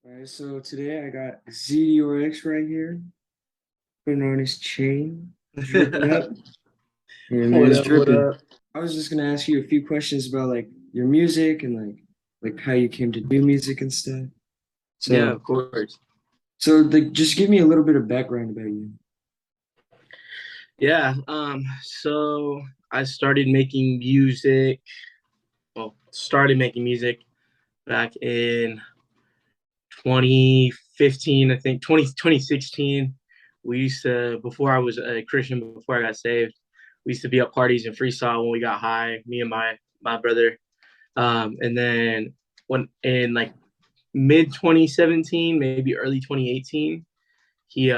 All right, so today I got Zdiorx right here, putting on his chain, dripping up. Yeah, man, What it's up? What dripping. up? I was just gonna ask you a few questions about like your music and like how you came to do music and stuff. Yeah, So of course. just give me a little bit of background about you. Yeah. So I started making music. Well, started making music back in 2015, I think 2016. We used to, before I was a Christian, before I got saved, we used to be at parties and freestyle when we got high, me and my brother. And then when in like mid 2017, maybe early 2018, he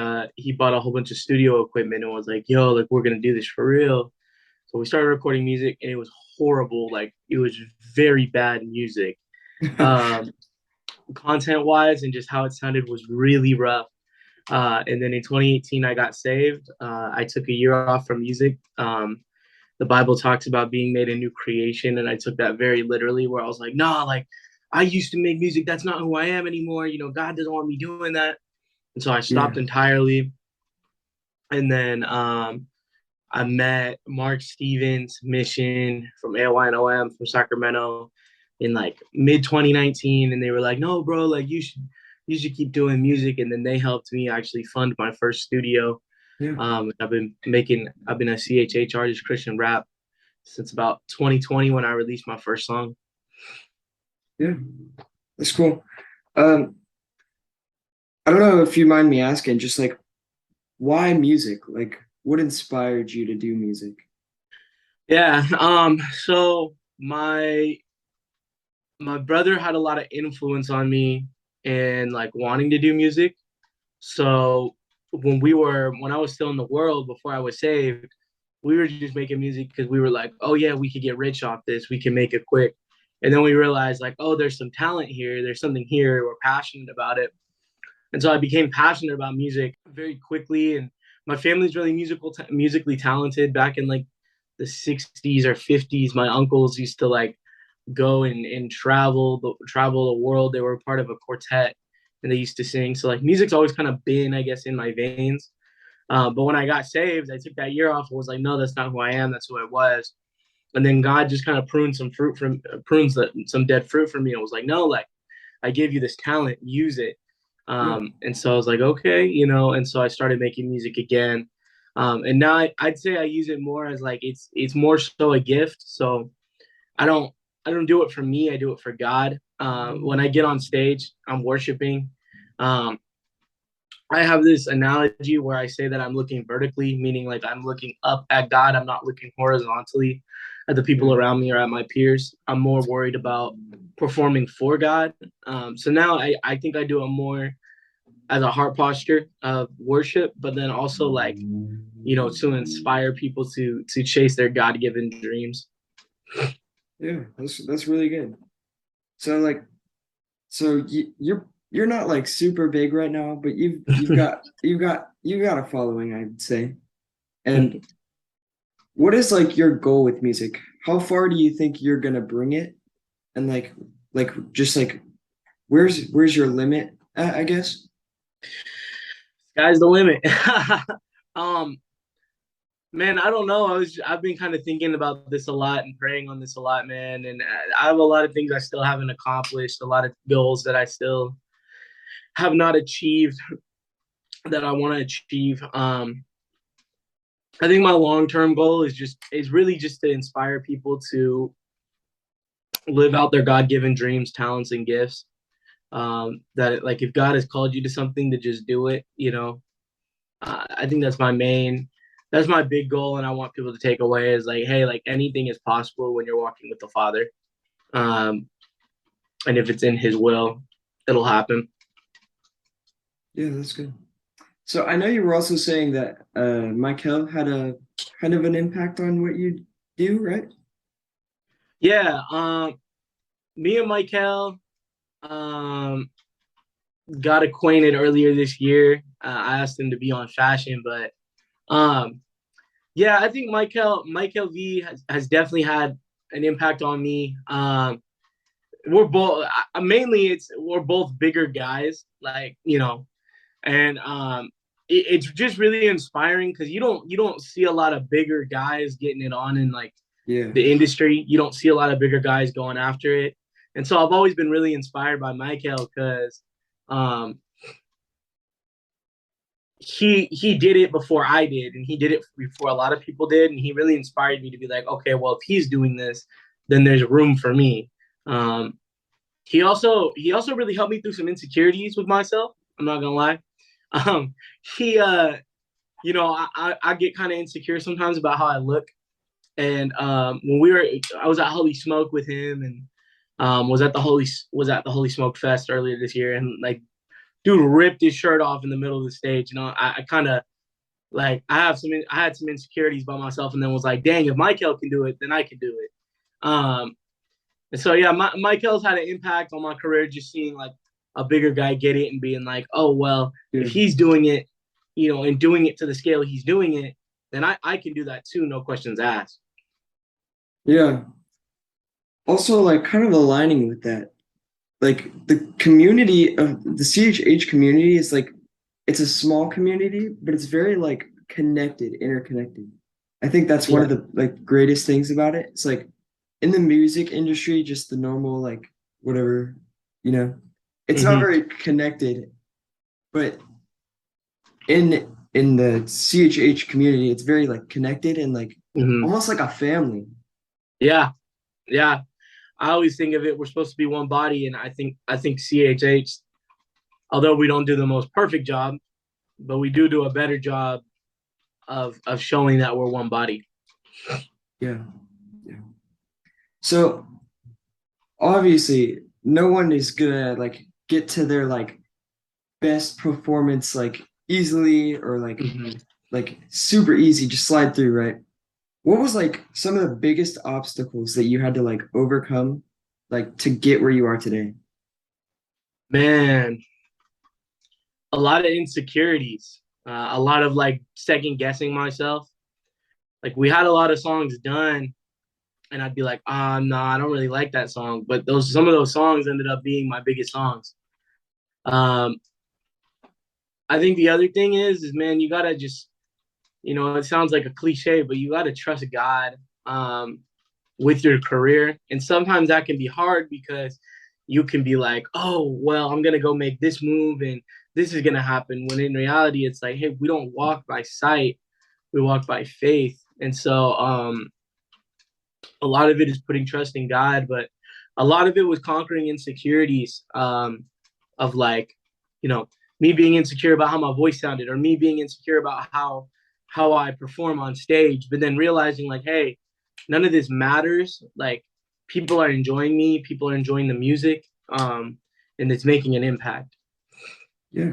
bought a whole bunch of studio equipment and was like, "Yo, like we're gonna do this for real." So we started recording music, and it was horrible. Like it was very bad music, um, content wise, and just how it sounded was really rough. And then in 2018, I got saved. I took a year off from music. The Bible talks about being made a new creation, and I took that very literally. Where I was like, "Nah, like I used to make music. That's not who I am anymore. You know, God doesn't want me doing that." And so I Yeah, stopped entirely. And then I met Mark Stevens, Mission from AYNOM from Sacramento in like mid 2019, and they were like, "No, bro, like you should keep doing music." And then they helped me actually fund my first studio. yeah, I've been a CHH artist, Christian rap, since about 2020 when I released my first song. yeah. That's cool. Um, I don't know if you mind me asking, just like why music? Like, what inspired you to do music? Yeah. So my brother had a lot of influence on me and like wanting to do music. So when I was still in the world before I was saved, we were just making music because we were like, oh yeah, we could get rich off this. We can make it quick. And then we realized like, oh, there's some talent here. There's something here. We're passionate about it. And so I became passionate about music very quickly. And my family's really musically talented. Back in like the 60s or 50s, my uncles used to like go and travel the world. They were part of a quartet and they used to sing. So like music's always kind of been, I guess, in my veins. But when I got saved, I took that year off and was like, no, that's not who I am. That's who I was. And then God just kind of prunes some dead fruit from me. And was like, no, like I gave you this talent, use it. Yeah, And so I was like, okay, you know. And so I started making music again. And now I'd say I use it more as like it's more so a gift. So I don't I don't do it for me. I do it for God. When I get on stage, I'm worshiping. Um, I have this analogy where I say that I'm looking vertically, meaning like I'm looking up at God. I'm not looking horizontally at the yeah, people around me or at my peers. I'm more worried about performing for God. So now I think I do it more as a heart posture of worship, but then also like, you know, to inspire people to chase their God given dreams. yeah. That's really good. So like, you're not like super big right now, but you've got a following, I'd say. And what is like your goal with music? How far do you think you're gonna bring it? And like just like where's your limit at, I guess? Sky's the limit. um, Man, I don't know. I've been kind of thinking about this a lot and praying on this a lot, man. And I have a lot of things I still haven't accomplished, a lot of goals that I still have not achieved that I want to achieve. I think my long term goal is really just to inspire people to live out their God given dreams, talents, and gifts. That like if God has called you to something, to just do it. You know, I think that's my big goal, and I want people to take away is like, hey, like anything is possible when you're walking with the Father, um, and if it's in His will, it'll happen. Yeah, that's good. So I know you were also saying that Michael had a kind of an impact on what you do, right? Yeah, me and Michael um, got acquainted earlier this year. I asked him to be on Fashion, but um, yeah, I think Michael V has definitely had an impact on me. we're both mainly we're both bigger guys, like, and it's just really inspiring because you don't see a lot of bigger guys getting it on in like Yeah. the industry. You don't see a lot of bigger guys going after it, and so I've always been really inspired by Michael because um, he did it before I did, and he did it before a lot of people did, and he really inspired me to be like, okay, well, if he's doing this, then there's room for me. Um, he also really helped me through some insecurities with myself. I'm not gonna lie. Um, he I get kind of insecure sometimes about how I look. And I was at Holy Smoke with him, and was at the Holy Smoke Fest earlier this year, and like, dude ripped his shirt off in the middle of the stage. I kind of like I had some insecurities by myself, and then was like, dang, if Michael can do it, then I can do it. And so yeah, Michael's had an impact on my career, just seeing like a bigger guy get it and being like, oh well, Yeah. if he's doing it, and doing it to the scale he's doing it, then I can do that too, no questions asked. Yeah. Also, like kind of aligning with that, like the community of the CHH community is like it's a small community, but it's very like connected, interconnected. I think that's one Yeah. of the like greatest things about it. It's like in the music industry, just the normal like whatever, you know, it's not Hmm. very connected, but in the CHH community, it's very like connected and like Hmm. almost like a family. Yeah. Yeah. I always think of it, we're supposed to be one body, and I think CHH, although we don't do the most perfect job, but we do a better job of showing that we're one body. Yeah. Yeah. So obviously no one is gonna like get to their like best performance like easily or Hmm. like super easy, just slide through, right? What was like some of the biggest obstacles that you had to like overcome like to get where you are today? Man, a lot of insecurities, a lot of like second guessing myself. Like, we had a lot of songs done, and I'd be like, no, I don't really like that song. But some of those songs ended up being my biggest songs. Um, I think the other thing is man, you gotta just, it sounds like a cliche, but you gotta trust God with your career. And sometimes that can be hard because you can be like, oh, well, I'm gonna go make this move and this is gonna happen. When in reality, it's like, hey, we don't walk by sight, we walk by faith. And so a lot of it is putting trust in God, but a lot of it was conquering insecurities, of like, you know, me being insecure about how my voice sounded, or me being insecure about how I perform on stage, but then realizing like, hey, none of this matters. Like, people are enjoying me, people are enjoying the music, and it's making an impact. Yeah.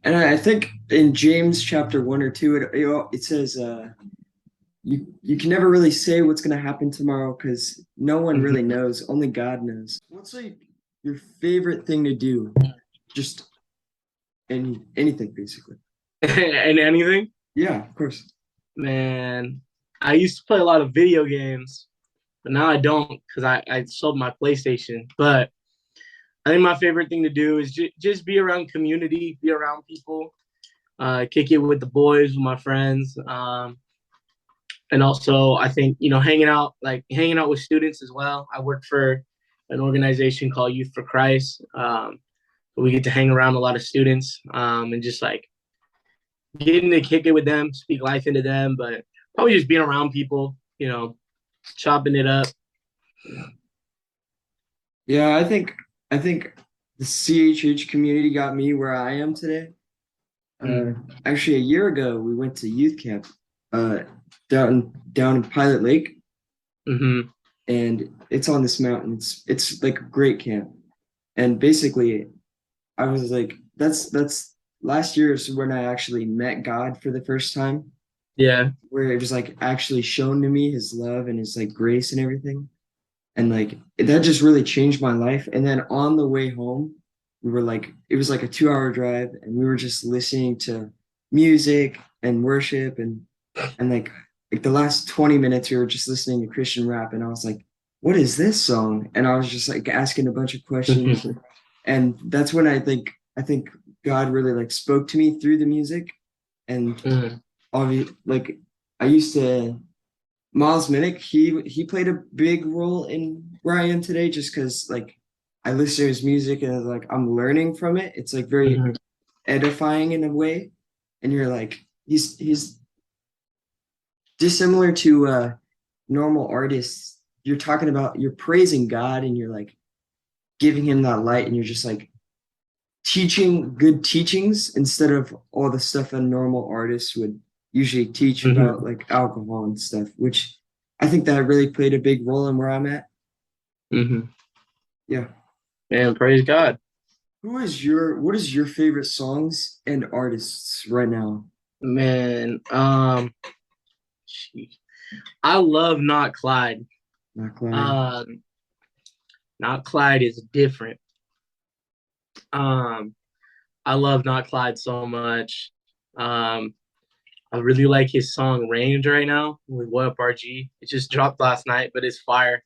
And I think in James chapter 1 or 2, it says you can never really say what's gonna happen tomorrow because no one really Mhm. knows. Only God knows. What's like your favorite thing to do? Just anything basically. And anything, Yeah, of course. man. I used to play a lot of video games, but now I don't because I sold my PlayStation. But I think my favorite thing to do is just be around community, be around people, kick it with the boys, with my friends, and also I think hanging out with students as well. I work for an organization called Youth for Christ. We get to hang around a lot of students, and just like getting to kick it with them, speak life into them, but probably just being around people, chopping it up. Yeah. Yeah, I think the CHH community got me where I am today. Uh, Mm. Actually, a year ago, we went to youth camp uh, down in Pilot Lake, Mm-hmm. and it's on this mountain. It's like a great camp, and basically, I was like, that's last year is when I actually met God for the first time, Yeah. where it was like actually shown to me His love and His like grace and everything, and like that just really changed my life. And then on the way home, we were like, it was like a 2 hour drive, and we were just listening to music and worship, and like the last 20 minutes we were just listening to Christian rap, and I was like, what is this song? And I was just like asking a bunch of questions. And that's when I think God really like spoke to me through the music. And Mhm. obviously, like I used to Miles Minnick, he played a big role in where I am today just because like I listen to his music and like I'm learning from it. It's like very Mhm. edifying in a way. And you're like, he's dissimilar to normal artists. You're talking about you're praising God and you're like giving him that light and you're just like teaching good teachings instead of all the stuff a normal artist would usually teach about Mhm. like alcohol and stuff, which I think that really played a big role in where I'm at. Mhm. Yeah. Man, praise God. What is your favorite songs and artists right now? Man, gee. I love Not Clyde. Not Clyde. Um, Not Clyde is different. Um, I love Not Clyde so much. Um, I really like his song Range right now with What Up RG. It just dropped last night, but it's fire.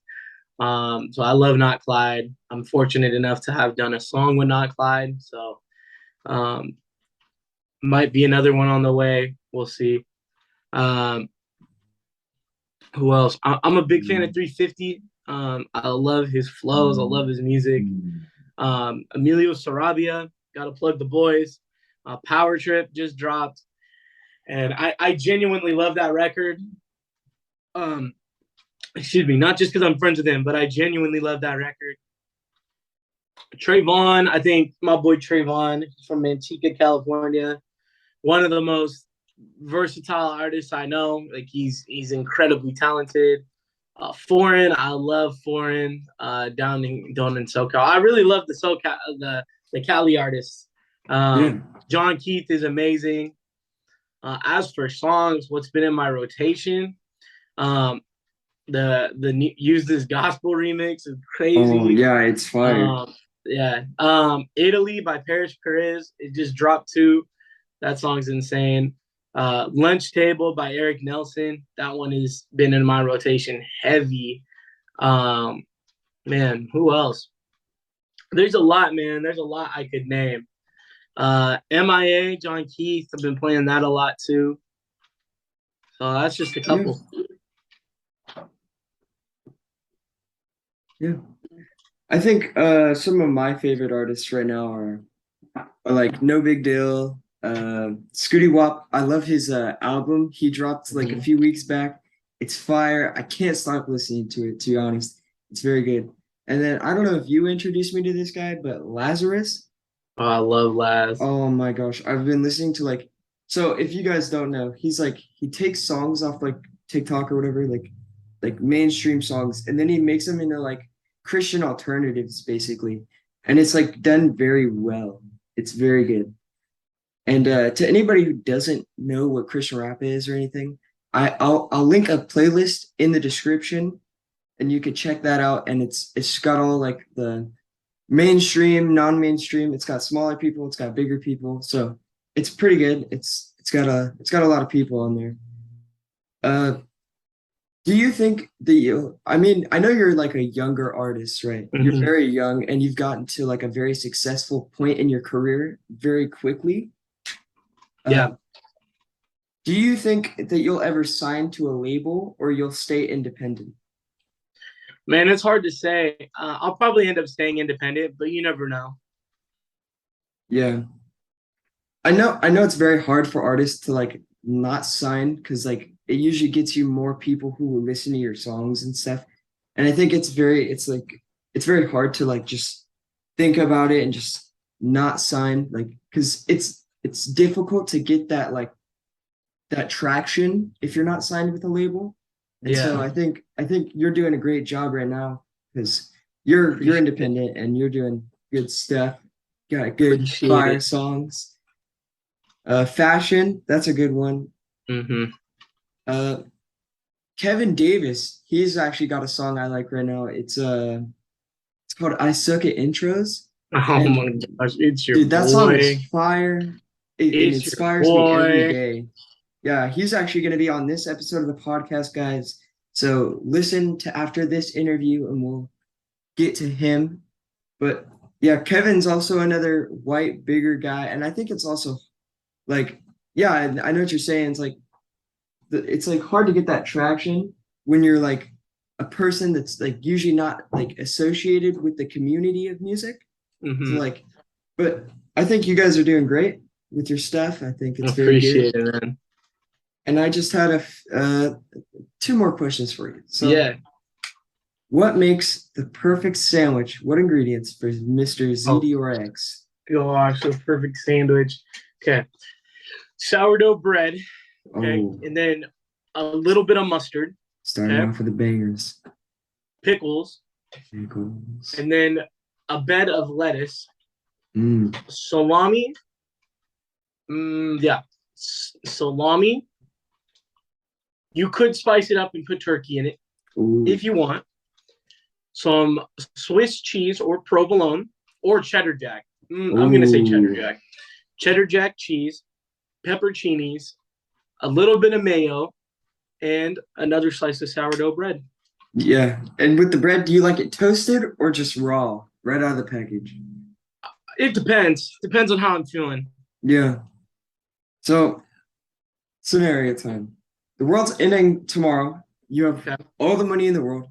So I love Not Clyde. I'm fortunate enough to have done a song with Not Clyde. So um, might be another one on the way. We'll see. Um, who else? I'm a big fan of 350. I love his flows. I love his music. Emilio Sarabia, gotta plug the boys. Power Trip just dropped, and I genuinely love that record. Um, excuse me, not just because I'm friends with him, but I genuinely love that record. Trayvon, I think my boy Trayvon from Manteca, California, one of the most versatile artists I know. Like he's incredibly talented. Foreign, I love Foreign down in SoCal. I really love the SoCal the Cali artists. Yeah. John Keith is amazing. As for songs, what's been in my rotation, um, the Use This Gospel remix is Oh crazy. yeah, it's fire. Yeah. Italy by Paris Perez. It just dropped too. That song's insane. Lunch Table by Eric Nelson. That one has been in my rotation heavy. Um, man, who else? There's a lot, man. There's a lot I could name. MIA, John Keith. I've been playing that a lot too. So that's just a Yeah, couple. yeah. I think some of my favorite artists right now are like No Big Deal, Scooty Wop. I love his album he dropped like a Mhm. few weeks back. It's fire. I can't stop listening to it, to be honest. It's very good. And then I don't know if you introduced me to this guy, but Lazarus. Oh, I love Laz. Oh my gosh, I've been listening to like so if you guys don't know, he's like he takes songs off like TikTok or whatever, like mainstream songs, and then he makes them into like Christian alternatives basically. And it's like done very well. It's very good. And to anybody who doesn't know what Christian rap is or anything, I'll link a playlist in the description and you can check that out. And it's got all like the mainstream, non-mainstream. It's got smaller people, it's got bigger people, so it's pretty good. It's got a lot of people on there. Uh, do you think that you? I mean, I know you're like a younger artist, right? You're Mhm. very young, and you've gotten to like a very successful point in your career very quickly. Uh, Yeah, do you think that you'll ever sign to a label or you'll stay independent? man, it's hard to say. I'll probably end up staying independent, but you never know. Yeah, I know it's very hard for artists to like not sign because like it usually gets you more people who will listen to your songs and stuff. And I think it's very hard to like just think about it and just not sign like because it's difficult to get that like that traction if you're not signed with a label. And so Yeah, I think you're doing a great job right now because you're appreciate it. independent and you're doing good stuff. Got good Appreciate fire it. songs. Fashion, that's a good one. Mm-hmm. Uh, Kevin Davis, he's actually got a song I like right now. It's called "I Suck at Intros," Oh and my gosh, it's your dude, that song is boy. fire. It It's your inspires me every boy. day. Yeah, he's actually going to be on this episode of the podcast, guys. So listen to after this interview and we'll get to him. But yeah, Kevin's also another white, bigger guy. And I think it's also like, yeah, I know what you're saying. It's like, it's like hard to get that traction when you're like a person that's like usually not like associated with the community of music. So Mm-hmm. like, but I think you guys are doing great with your stuff. I think it's very good. Appreciate it, man. And I just had two more questions for you. So, Yeah. what makes the perfect sandwich? What ingredients for Mr. Oh Zdiorx? gosh, a perfect sandwich. Okay. Sourdough bread. Okay. Oh, And then a little bit of mustard. starting Okay. off with the bangers. Pickles. Pickles. And then a bed of lettuce. Mm, Salami. Yeah. Salami. You could spice it up and put turkey in it ooh, if you want. Some Swiss cheese or provolone or cheddar jack. I'm going to say cheddar ooh. jack. Cheddar jack cheese, pepperoncinis, a little bit of mayo, and another slice of sourdough bread. Yeah. And with the bread, do you like it toasted or just raw, right out of the package? It depends. Depends on how I'm feeling. Yeah. So, scenario time. The world's ending tomorrow. You have Okay. all the money in the world.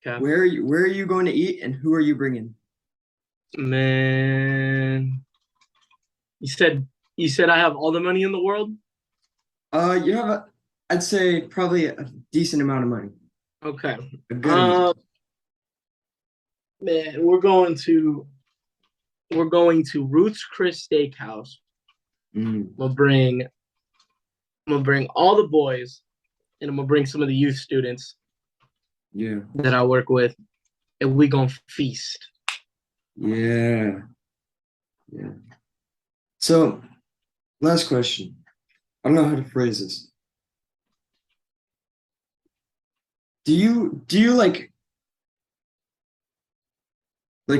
Okay. Where are you going to eat and who are you bringing? Man, you said you said I have all the money in the world. You have I'd say probably a decent amount of money, Okay. a good amount. Um, man, we're going to Ruth's Chris Steakhouse. Mm, We'll bring I'm gonna bring all the boys, and I'm gonna bring some of the youth students yeah, that I work with, and we gonna feast. yeah, yeah. So, last question. I don't know how to phrase this. Do you like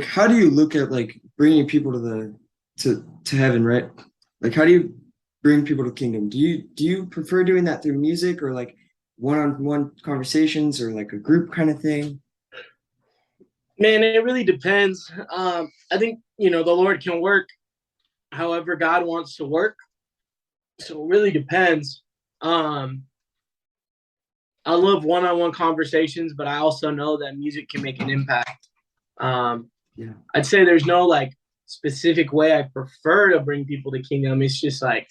how do you look at like bringing people to to heaven, right? Like how do you bring people to kingdom? Do you prefer doing that through music or like one-on-one conversations or like a group kind of thing? Man, it really depends. I think the Lord can work however God wants to work, so it really depends. Um, I love one-on-one conversations, but I also know that music can make an impact. Um, Yeah. I'd say there's no like specific way I prefer to bring people to kingdom. It's just like,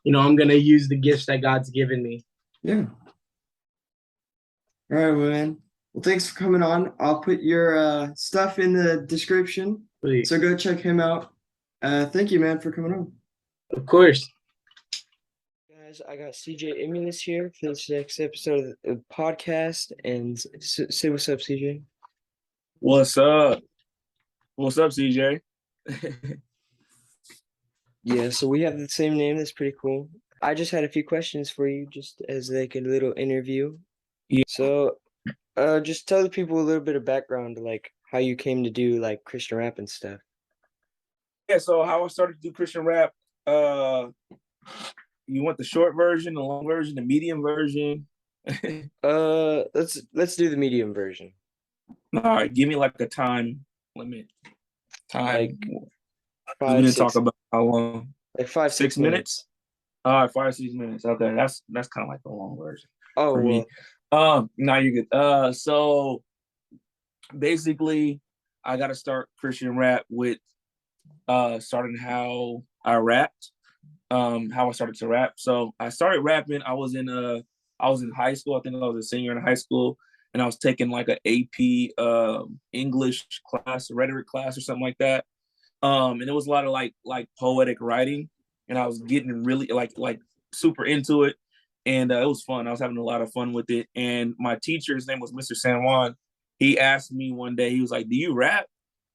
I'm gonna use the gifts that God's given me. Yeah. All right, well, man. Well, thanks for coming on. I'll put your stuff in the description. Please. So go check him out. Thank you, man, for coming on. Of course. Guys, I got CJ Emulous here for this next episode of the podcast. And say what's up, CJ. What's up? What's up, CJ? Yeah, so we have the same name. That's pretty cool. I just had a few questions for you, just as like a little interview. Yeah. So, just tell the people a little bit of background, like how you came to do like Christian rap and stuff. Yeah, so how I started to do Christian rap, you want the short version, the long version, the medium version? Let's do the medium version. All right, give me like a time limit. Like we 5, didn't 6, talk about how long. like 5, 6 6 minutes. All right, 5 6 minutes. Okay, that's kind of like the long version Oh, for me. Now you're good. So basically, I got to start Christian rap with starting how I rapped. How I started to rap. So I started rapping. I was in high school. I think I was a senior in high school, and I was taking like an AP English class, rhetoric class, or something like that. And it was a lot of like poetic writing, and I was getting really like super into it, and it was fun. I was having a lot of fun with it. And my teacher, his name was Mr. San Juan. He asked me one day. He was like, "Do you rap?"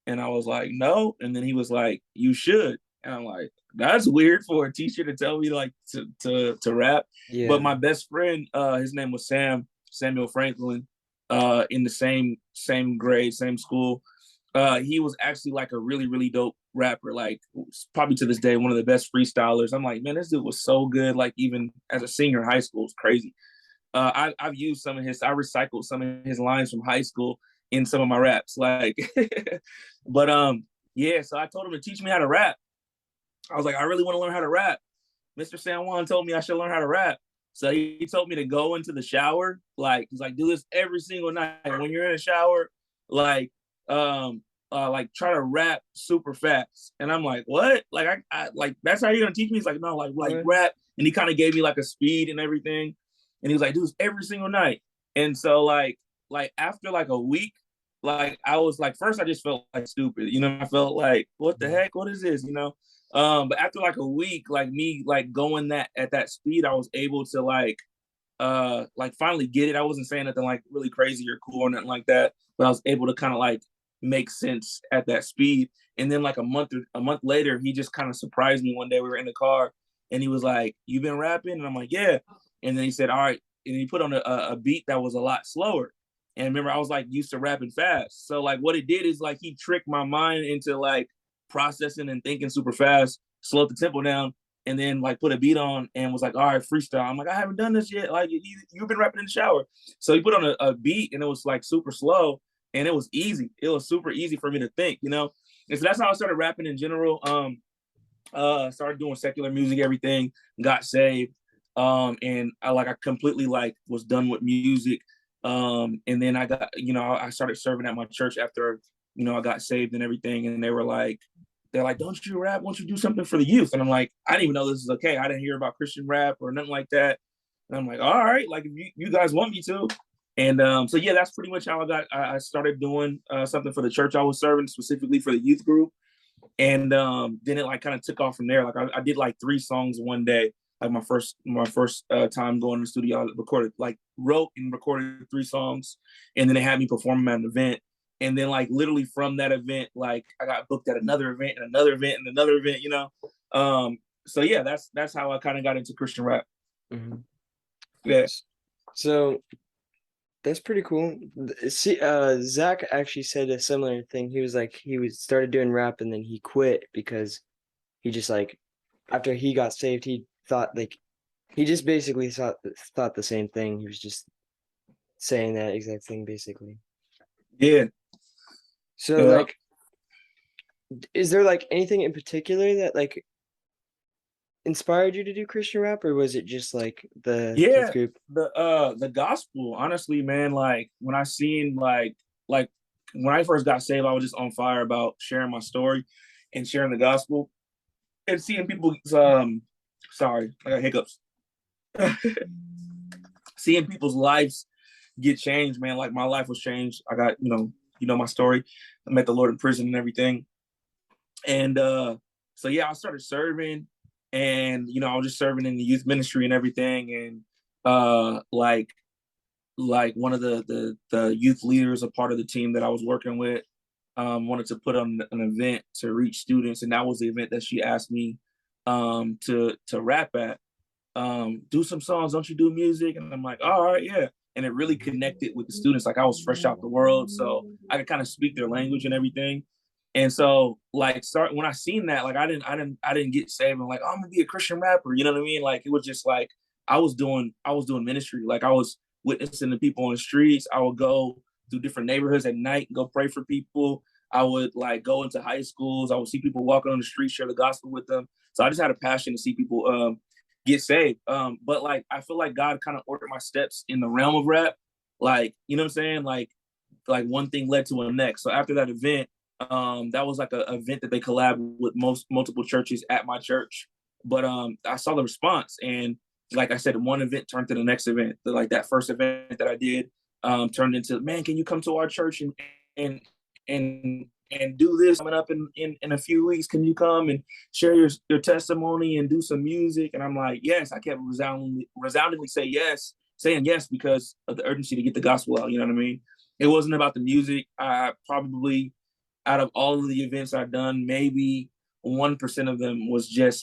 And I was like, "No." And then he was like, "You should." And I'm like, that's weird for a teacher to tell me like to rap. Yeah. But my best friend, his name was Samuel Franklin, in the same grade, same school. He was actually like a really, really dope rapper, like probably to this day, one of the best freestylers. I'm like, man, this dude was so good. Like even as a senior in high school, it's crazy. I've used some of his, I recycled some of his lines from high school in some of my raps. Like, but yeah, so I told him to teach me how to rap. I was like, I really want to learn how to rap. Mr. San Juan told me I should learn how to rap. So he told me to go into the shower. Like, he's like, do this every single night. When you're in the shower, like, like try to rap super fast. And I'm like, what? Like, I like, that's how you're gonna teach me? He's like, no, like rap. And he kind of gave me like a speed and everything. And he was like, do this every single night. And so like after like a week, like I was like, first I just felt like stupid, you know. I felt like, what the heck? What is this? You know? But after like a week, like me like going that at that speed, I was able to like finally get it. I wasn't saying nothing like really crazy or cool or nothing like that, but I was able to kind of like make sense at that speed. And then like a month later, he just kind of surprised me one day. We were in the car and he was like, "You been rapping?" And I'm like, "Yeah." And then he said, "All right." And he put on a beat that was a lot slower. And remember, I was like used to rapping fast. So like what it did is like he tricked my mind into like processing and thinking super fast, slowed the tempo down, and then like put a beat on and was like, all right, freestyle. I'm like, I haven't done this yet. Like you've been rapping in the shower. So he put on a beat and it was like super slow and it was easy. It was super easy for me to think, you know? And so that's how I started rapping in general. Started doing secular music, everything, got saved. And I completely like was done with music. And then I got, you know, I started serving at my church after, you know, I got saved and everything. And they're like, don't you rap? Won't you do something for the youth? And I'm like, I didn't even know this is okay. I didn't hear about Christian rap or nothing like that. And I'm like, all right, like if you guys want me to. And so yeah, that's pretty much how I started doing something for the church I was serving, specifically for the youth group. And then it like kind of took off from there. Like I did like 3 songs one day. Like my first time going to the studio, I recorded, like wrote and recorded 3 songs, and then they had me perform at an event. And then like literally from that event, like I got booked at another event and another event and another event, you know. So yeah, that's how I kind of got into Christian rap. Mm-hmm. Yeah. So that's pretty cool. See, Zach actually said a similar thing. He was like, started doing rap and then he quit because he just like, after he got saved, he thought like, he just basically thought the same thing. He was just saying that exact thing basically. Yeah. So like, is there like anything in particular that like inspired you to do Christian rap, or was it just like the youth group? The gospel, honestly, man. Like when I seen like when I first got saved, I was just on fire about sharing my story and sharing the gospel and seeing people. Sorry, I got hiccups. Seeing people's lives get changed, man. Like my life was changed. I got, you know my story. I met the Lord in prison and everything. And so yeah, I started serving, and you know, I was just serving in the youth ministry and everything. And like one of the youth leaders, a part of the team that I was working with, wanted to put on an event to reach students, and that was the event that she asked me to rap at. Do some songs, don't you do music? And I'm like, all right, yeah. And it really connected with the students. Like I was fresh out the world, so I could kind of speak their language and everything. And so like when I seen that, like I didn't get saved and like, oh, I'm gonna be a Christian rapper, you know what I mean? Like it was just like I was doing ministry. Like I was witnessing to people on the streets. I would go through different neighborhoods at night and go pray for people. I would like go into high schools. I would see people walking on the street, share the gospel with them. So I just had a passion to see people get saved. But like I feel like God kind of ordered my steps in the realm of rap. Like, you know what I'm saying? Like one thing led to the next. So after that event, that was like an event that they collabed with multiple churches at my church. But I saw the response, and like I said, one event turned to the next event. Like that first event that I did turned into, man, can you come to our church and and do this coming up in a few weeks? Can you come and share your testimony and do some music? And I'm like, yes. I kept resoundingly saying yes because of the urgency to get the gospel out. You know what I mean? It wasn't about the music. I probably, out of all of the events I've done, maybe 1% of them was just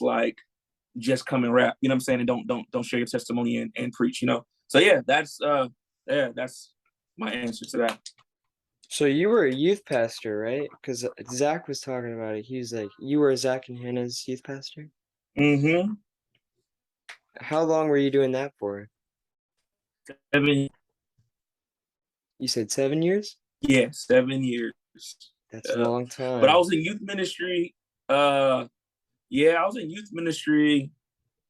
come and rap. You know what I'm saying? And don't share your testimony and preach. You know. So yeah, that's my answer to that. So you were a youth pastor, right? Because Zach was talking about it. He was like, you were Zach and Hannah's youth pastor? Mm-hmm. How long were you doing that for? 7, You said 7 years? yeah, 7 years. That's a long But I time. was in youth ministry. Yeah, I was in youth ministry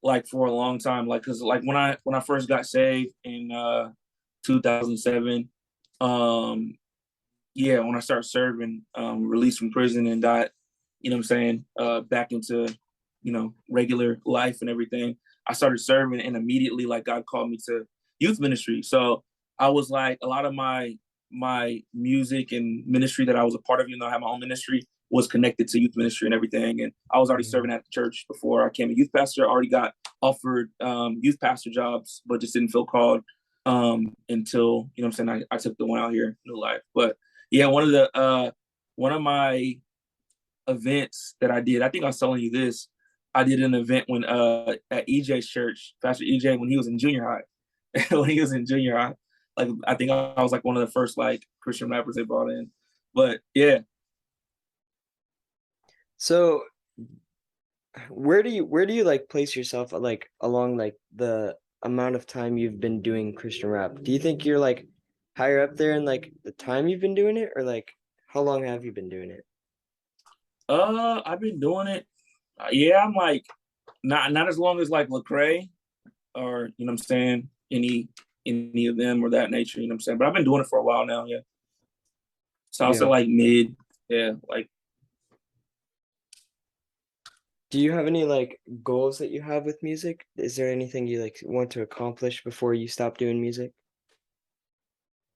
like for a long time. Like, cause like when I first got saved in 2007, yeah, when I started serving, released from prison and got, you know what I'm saying, back into, regular life and everything. I started serving and immediately like God called me to youth ministry. So I was like a lot of my music and ministry that I was a part of, even though I had my own ministry, was connected to youth ministry and everything. And I was already serving at the church before I became a youth pastor. I already got offered youth pastor jobs, but just didn't feel called until, you know what I'm saying, I took the one out here, New Life. But yeah, one of my events that I did, I think I was telling you this. I did an event when at EJ's church, Pastor EJ, when he was in junior high. When he was in junior high. Like I think I was like one of the first like Christian rappers they brought in. But yeah. So where do you like place yourself like along like the amount of time you've been doing Christian rap? Do you think you're like higher up there in like the time you've been doing it, or like how long have you been doing it? I've been doing it. Yeah, I'm like not as long as like Lecrae or you know what I'm saying, any of them or that nature, you know what I'm saying? But I've been doing it for a while now, yeah. So I'll say Yeah. like mid, yeah, like Do you have any like goals that you have with music? Is there anything you like want to accomplish before you stop doing music?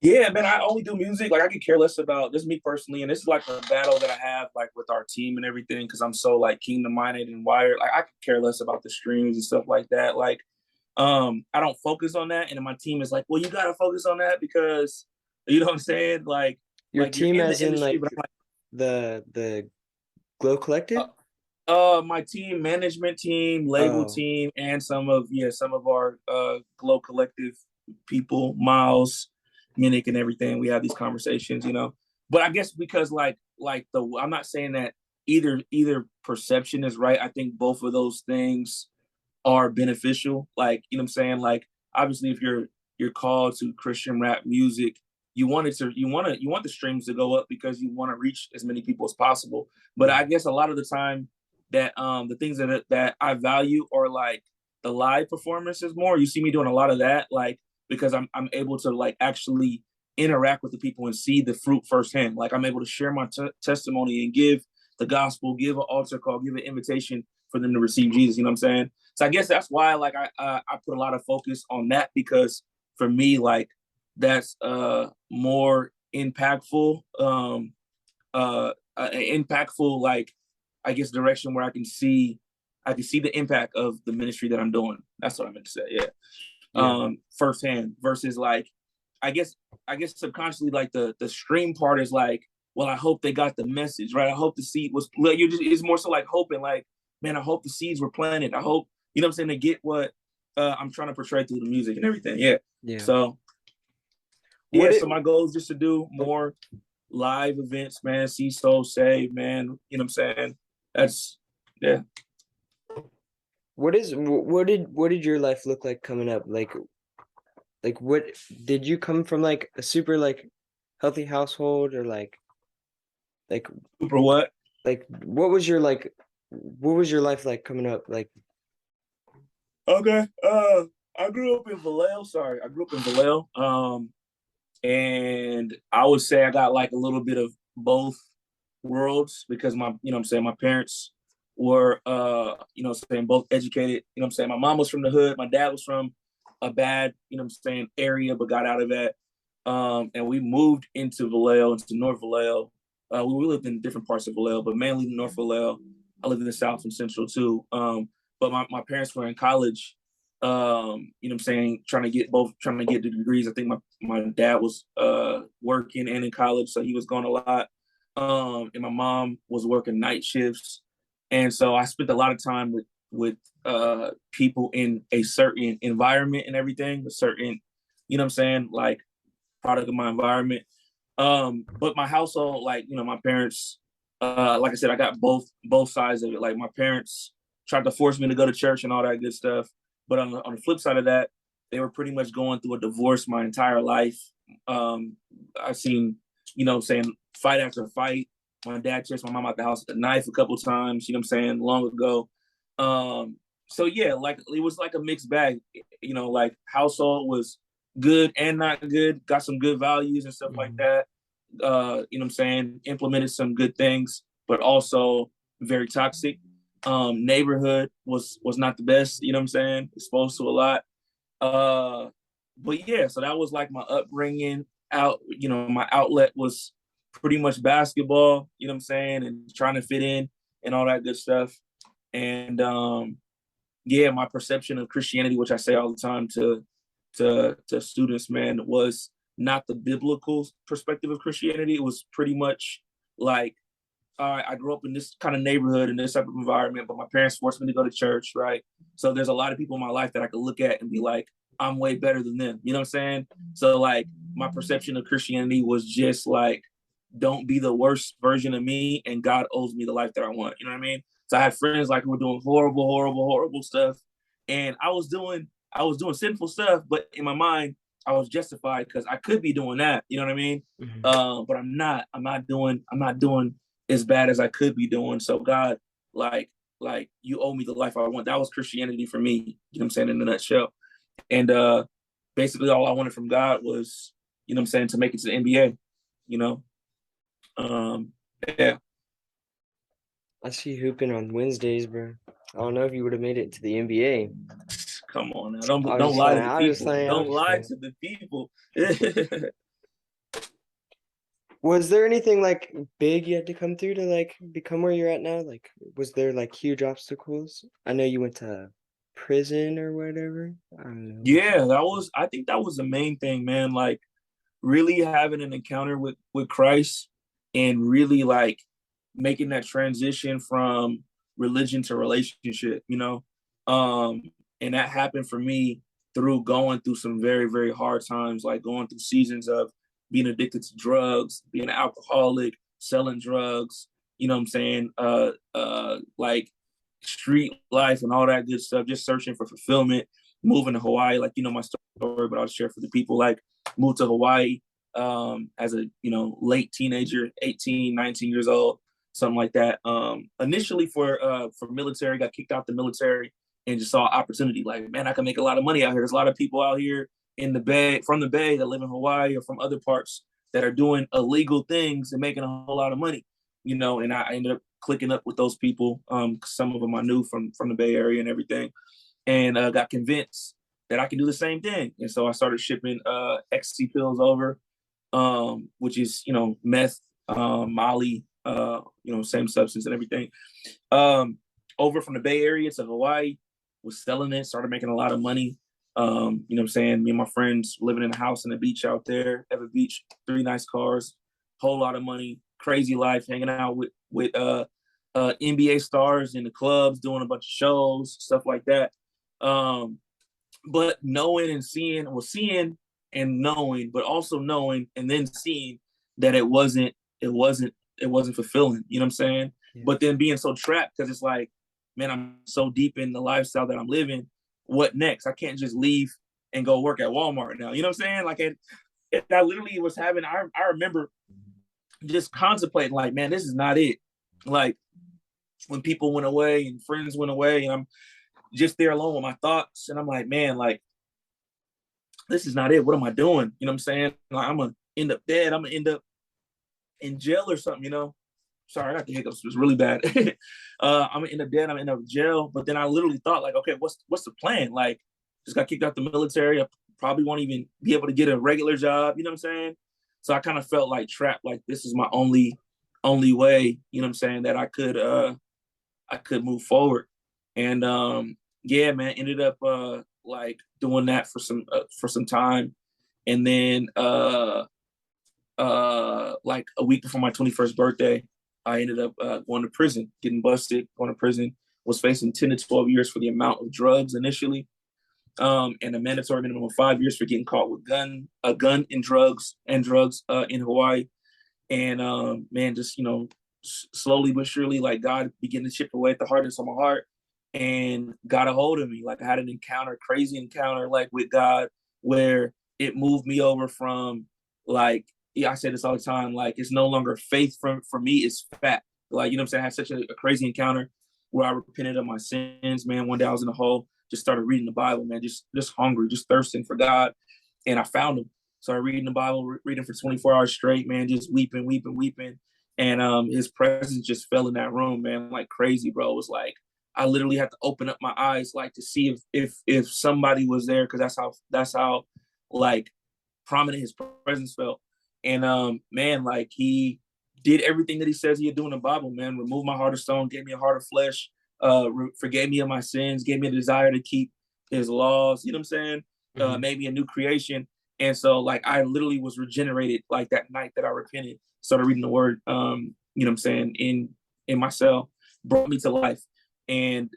yeah, man, I only do music. Like I could care less about this is me personally, and this is like a battle that I have like with our team and everything because I'm so like kingdom minded and wired. Like I could care less about the streams and stuff like that. Like, I don't focus on that, and then my team is like, well, you gotta focus on that because you know what I'm saying. Your Like you're team in as the in industry, like but I'm the Glow Collective? like, my team, management team, label Oh, team, and some of our Glow Collective people, Miles, Minnick, and everything. We have these conversations, you know. But I guess because like I'm not saying that either perception is right. I think both of those things are beneficial. Like you know what I'm saying. Like obviously, if you're called to Christian rap music, you want the streams to go up because you want to reach as many people as possible. But yeah. I guess a lot of the time that the things that I value are like the live performances more. You see me doing a lot of that, like because I'm able to like actually interact with the people and see the fruit firsthand. Like I'm able to share my testimony and give the gospel, give an altar call, give an invitation for them to receive Jesus. You know what I'm saying? So I guess that's why like I put a lot of focus on that because for me like that's more impactful impactful like I guess direction where I can see the impact of the ministry that I'm doing. That's what I meant to say. Yeah. Yeah. Firsthand versus like I guess subconsciously like the stream part is like, well, I hope they got the message, right? I hope the seed was like you're just it's more so like hoping like, man, I hope the seeds were planted. I hope, you know what I'm saying, to get what I'm trying to portray through the music and everything. Yeah. Yeah. So What yeah, it so my goal is just to do oh, more live events, man, see souls saved, man. You know what I'm saying? That's yeah. what did your life look like coming up? Like what did you come from like a super like healthy household, or like Super what? like what was your life like coming up? Like Okay. I grew up in Vallejo. Sorry, I grew up in Vallejo. And I would say I got like a little bit of both worlds because my, you know what I'm saying, my parents were you know what I'm saying, both educated, you know what I'm saying. My mom was from the hood, my dad was from a bad, you know what I'm saying, area, but got out of that. And we moved into Vallejo, into North Vallejo. We lived in different parts of Vallejo, but mainly North Vallejo. I lived in the South and Central too. But my parents were in college, you know what I'm saying, trying to get the degrees. I think my dad was working and in college, so he was gone a lot. And my mom was working night shifts. And so I spent a lot of time with people in a certain environment and everything, a certain, you know what I'm saying, like product of my environment. But my household, like, you know, my parents, like I said, I got both sides of it. Like my parents tried to force me to go to church and all that good stuff. But on the flip side of that, they were pretty much going through a divorce my entire life. I've seen, saying fight after fight. My dad chased my mom out the house with a knife a couple times, long ago. So yeah, like it was like a mixed bag, like household was good and not good, got some good values and stuff like that. Implemented some good things, but also very toxic. Neighborhood was not the best, exposed to a lot. But yeah, so that was like my upbringing. My outlet was pretty much basketball, and trying to fit in and all that good stuff. And yeah, my perception of Christianity, which I say all the time to students, man, was not the biblical perspective of Christianity. It was pretty much like, all right, I grew up in this kind of neighborhood in this type of environment, but my parents forced me to go to church, right? So there's a lot of people in my life that I could look at and be like, I'm way better than them. You know what I'm saying? So like my perception of Christianity was just like, don't be the worst version of me, and God owes me the life that I want. You know what I mean? So I had friends like who were doing horrible stuff, and I was doing sinful stuff, but in my mind, I was justified because I could be doing that. You know what I mean? But I'm not. I'm not doing as bad as I could be doing. So God, like you owe me the life I want. That was Christianity for me. You know what I'm saying, in a nutshell. And basically all I wanted from God was, to make it to the NBA. Yeah. I see you hooping on Wednesdays, bro. I don't know if you would have made it to the NBA. Come on now. Don't lie to the people. Don't lie to the people. Was there anything like big you had to come through to like become where you're at now? Like, was there like huge obstacles? I know you went to prison or whatever. I don't know. Yeah, I think that was the main thing, man. Like really having an encounter with Christ and really like making that transition from religion to relationship, and that happened for me through going through some very, very hard times, like going through seasons of being addicted to drugs, being an alcoholic, selling drugs, like street life and all that good stuff, just searching for fulfillment, moving to Hawaii, like, my story, but I'll share for the people, like moved to Hawaii as a, late teenager, 18, 19 years old, something like that. Initially for military, got kicked out the military and just saw opportunity. Like, man, I can make a lot of money out here. There's a lot of people out here in the Bay, from the Bay, that live in Hawaii or from other parts that are doing illegal things and making a whole lot of money, and I ended up clicking up with those people. Some of them I knew from the Bay Area and everything, and got convinced that I can do the same thing. And so I started shipping ecstasy pills over, which is, meth, Molly, same substance and everything. Over from the Bay Area to Hawaii, was selling it, started making a lot of money. Me and my friends living in a house in the beach out there, Ever Beach, 3 nice cars, whole lot of money, crazy life, hanging out with NBA stars in the clubs, doing a bunch of shows, stuff like that. But knowing and seeing and knowing, but also knowing and then seeing that it wasn't fulfilling, you know what I'm saying? Yeah. But then being so trapped because it's like, man, I'm so deep in the lifestyle that I'm living. What next? I can't just leave and go work at Walmart now. You know what I'm saying? Like I literally was having, I remember just contemplating like, man, this is not it. Like when people went away and friends went away and I'm just there alone with my thoughts. And I'm like, man, like, this is not it. What am I doing? You know what I'm saying? Like, I'm going to end up dead. I'm going to end up in jail or something, Sorry, I got the hiccups. It was really bad. I'm going to end up dead. I'm going to end up in jail. But then I literally thought, like, okay, what's the plan? Like, just got kicked out the military. I probably won't even be able to get a regular job. You know what I'm saying? So I kind of felt like trapped. Like, this is my only way, you know what I'm saying, that I could move forward. And yeah, man, ended up like doing that for some time. And then like a week before my 21st birthday, I ended up going to prison, getting busted, going to prison, was facing 10 to 12 years for the amount of drugs initially, and a mandatory minimum of 5 years for getting caught with a gun and drugs in Hawaii. And man, just slowly but surely, like God began to chip away at the hardness of my heart. and got a hold of me. Like I had an encounter, crazy encounter, like with God, where it moved me over from like, yeah, I say this all the time, like it's no longer faith for me, it's fact. Like, you know what I'm saying? I had such a crazy encounter where I repented of my sins, man. One day I was in a hole, just started reading the Bible, man, just hungry, just thirsting for God. And I found him. Started reading the Bible, reading for 24 hours straight, man, just weeping, weeping, weeping. And his presence just fell in that room, man, like crazy, bro. It was like I literally had to open up my eyes, like to see if somebody was there, because that's how like prominent his presence felt. And man, like he did everything that he says he'd do in the Bible, man. Removed my heart of stone, gave me a heart of flesh, forgave me of my sins, gave me a desire to keep his laws. You know what I'm saying? Made me a new creation. And so like I literally was regenerated like that night that I repented, started reading the word, you know what I'm saying, in my cell, brought me to life. And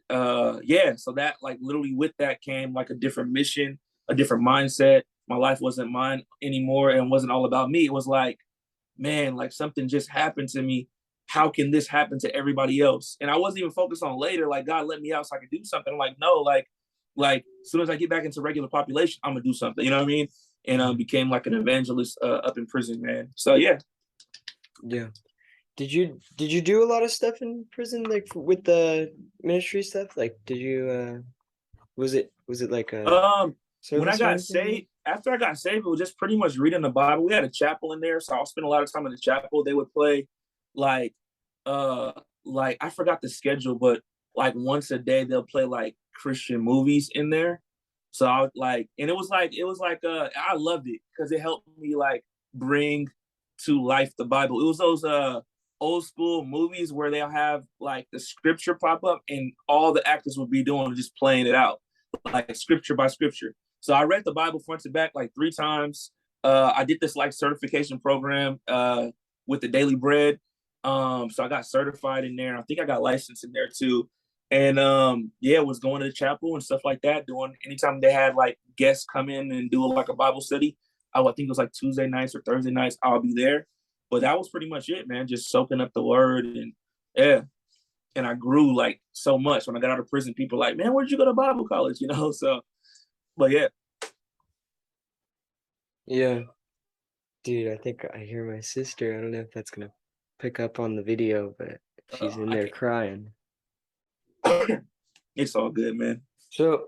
yeah, so that like literally with that came like a different mission, a different mindset. My life wasn't mine anymore and wasn't all about me. It was like, man, like something just happened to me. How can this happen to everybody else? And I wasn't even focused on later, like God let me out so I could do something. I'm like, no, like as soon as I get back into regular population, I'm gonna do something. You know what I mean? And became like an evangelist up in prison, man. So yeah. Yeah. Did you do a lot of stuff in prison, like with the ministry stuff? Like, did you was it like a When I service or got anything? saved, after I got saved, it was just pretty much reading the Bible. We had a chapel in there, so I'll spend a lot of time in the chapel. They would play like uh like I forgot the schedule, but like once a day they'll play like Christian movies in there. So I would like, and it was like I loved it because it helped me like bring to life the Bible. It was those old school movies where they'll have like the scripture pop up and all the actors would be doing just playing it out like scripture by scripture. So I read the Bible front to back like 3 times. I did this like certification program with the Daily Bread. So I got certified in there. I think I got licensed in there too. And yeah, was going to the chapel and stuff like that. Doing anytime they had like guests come in and do like a Bible study, I think it was like Tuesday nights or Thursday nights, I'll be there. But that was pretty much it, man. Just soaking up the word and yeah. And I grew like so much when I got out of prison. People were like, man, where'd you go to Bible college? You know, so but yeah. Yeah, dude, I think I hear my sister. I don't know if that's gonna pick up on the video, but she's in I there crying. can't. It's all good, man. So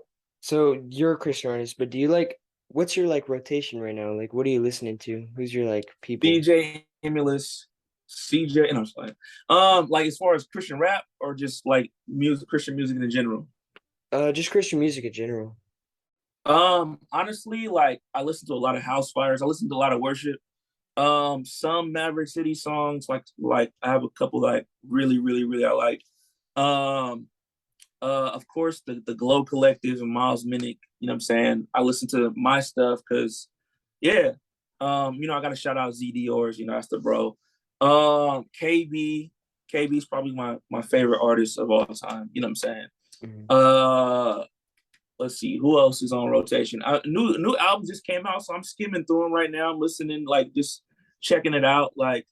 you're a Christian artist, but do you like what's your like rotation right now? Like, what are you listening to? Who's your like people? CJ Emulous, CJ, and I'm just playing. Like as far as Christian rap or just like music, Christian music in general. Just Christian music in general. Honestly, like I listen to a lot of house fires. I listen to a lot of worship. Some Maverick City songs, like I have a couple that I really, really, really I like. Um, of course the Glow Collective and Miles Minnick, you know what I'm saying? I listen to my stuff because yeah. You know, I gotta shout out Zdiorx, you know, that's the bro. KB is probably my favorite artist of all time, you know what I'm saying? Mhm. Let's see who else is on rotation. New album just came out, so I'm skimming through them right now. I'm listening, like just checking it out. Like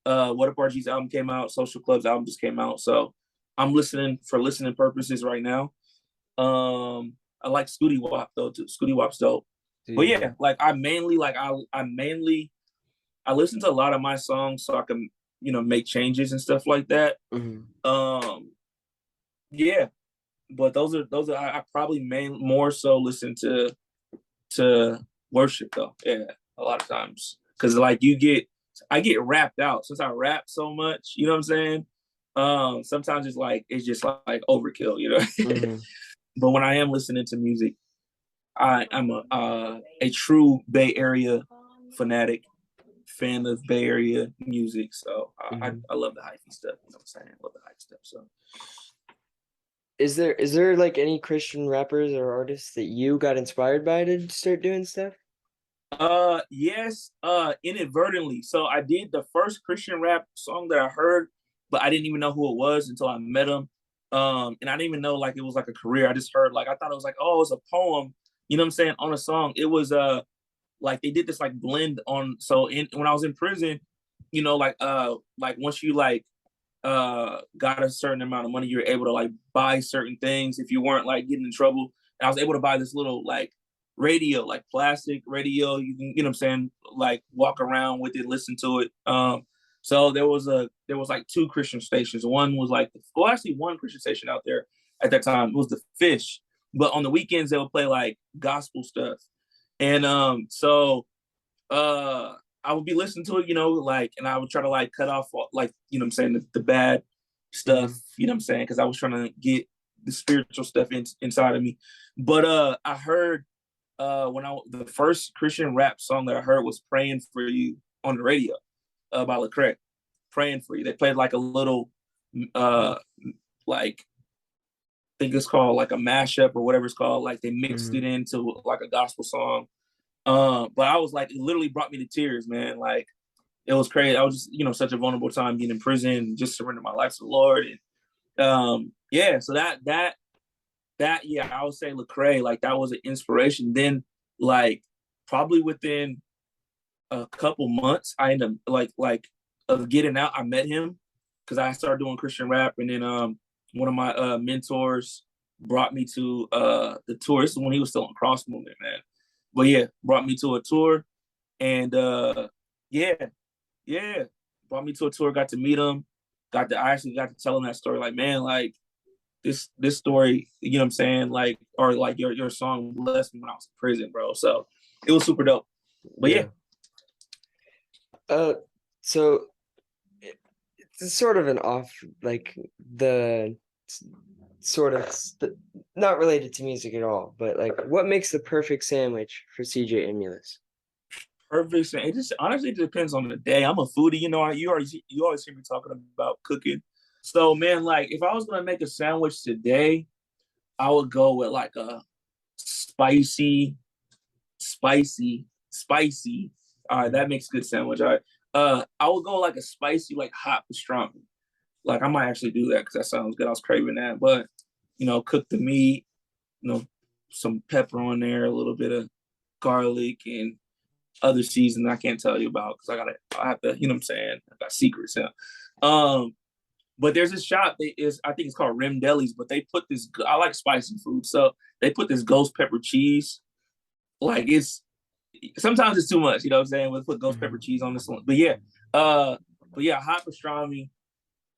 What Up RG's album came out, Social Club's album just came out, so I'm listening for listening purposes right now. I like Scooty Wop though too. Scooty Wop's dope. But Dude, yeah, like I listen to a lot of my songs so I can, you know, make changes and stuff like that. mhm. Yeah, but those are I probably more so listen to worship though. Yeah, a lot of times because like I get rapped out since I rap so much. You know what I'm saying? Sometimes it's just like overkill, you know. Mhm. But when I am listening to music, I'm a true Bay Area fanatic, fan of Bay Area music. So Mhm. I love the hyphy stuff. You know what I'm saying? I love the hype stuff. So Is there like any Christian rappers or artists that you got inspired by to start doing stuff? yes, inadvertently. So I did the first Christian rap song that I heard, but I didn't even know who it was until I met him. And I didn't even know like it was like a career. I just heard like I thought it was like, oh, it's a poem, you know what I'm saying, on a song. It was like they did this like blend on, so in when I was in prison, you know, like once you like got a certain amount of money, you're able to like buy certain things if you weren't like getting in trouble. And I was able to buy this little like radio, like plastic radio. You can, you know what I'm saying, like walk around with it, listen to it. So there was like two Christian stations. One was like, well, actually one Christian station out there at that time. It was the Fish, but on the weekends they would play like gospel stuff. And so I would be listening to it, like, and I would try to like cut off like, you know what I'm saying, the bad stuff, you know what I'm saying, because I was trying to get the spiritual stuff inside of me. But I heard the first Christian rap song that I heard was "Praying for You" on the radio by Lecrae. "Praying for You." They played like a little like, I think it's called like a mashup or whatever it's called. Like they mixed it into like a gospel song. But I was like, it literally brought me to tears, man. Like it was crazy. I was just, such a vulnerable time being in prison, just surrender my life to the Lord. And yeah, so that yeah, I would say Lecrae, like that was an inspiration. Then like probably within a couple months, I ended up like of getting out, I met him because I started doing Christian rap. And then one of my mentors brought me to the tour. This is when he was still on Cross Movement, man. But yeah, brought me to a tour, and yeah, brought me to a tour. Got to meet him. I actually got to tell him that story. Like, man, like this story, you know what I'm saying? Like, or like your song blessed me when I was in prison, bro. So it was super dope. But yeah. So it's sort of an off, like the sort of not related to music at all, but like what makes the perfect sandwich for CJ Emulous? Perfect. It just honestly depends on the day. I'm a foodie, you always hear me talking about cooking. So man, like if I was gonna make a sandwich today, I would go with like a spicy. All right, that makes a good sandwich. All right. I would go like a spicy, like hot pastrami. Like I might actually do that because that sounds good. I was craving that. But cook the meat, some pepper on there, a little bit of garlic and other seasoning I can't tell you about because I have to, you know what I'm saying? I got secrets. Yeah. But there's this shop, I think it's called Rim Delis, but they put this, I like spicy food. So they put this ghost pepper cheese. Like sometimes it's too much, you know what I'm saying? We'll put ghost pepper cheese on this one. But yeah, hot pastrami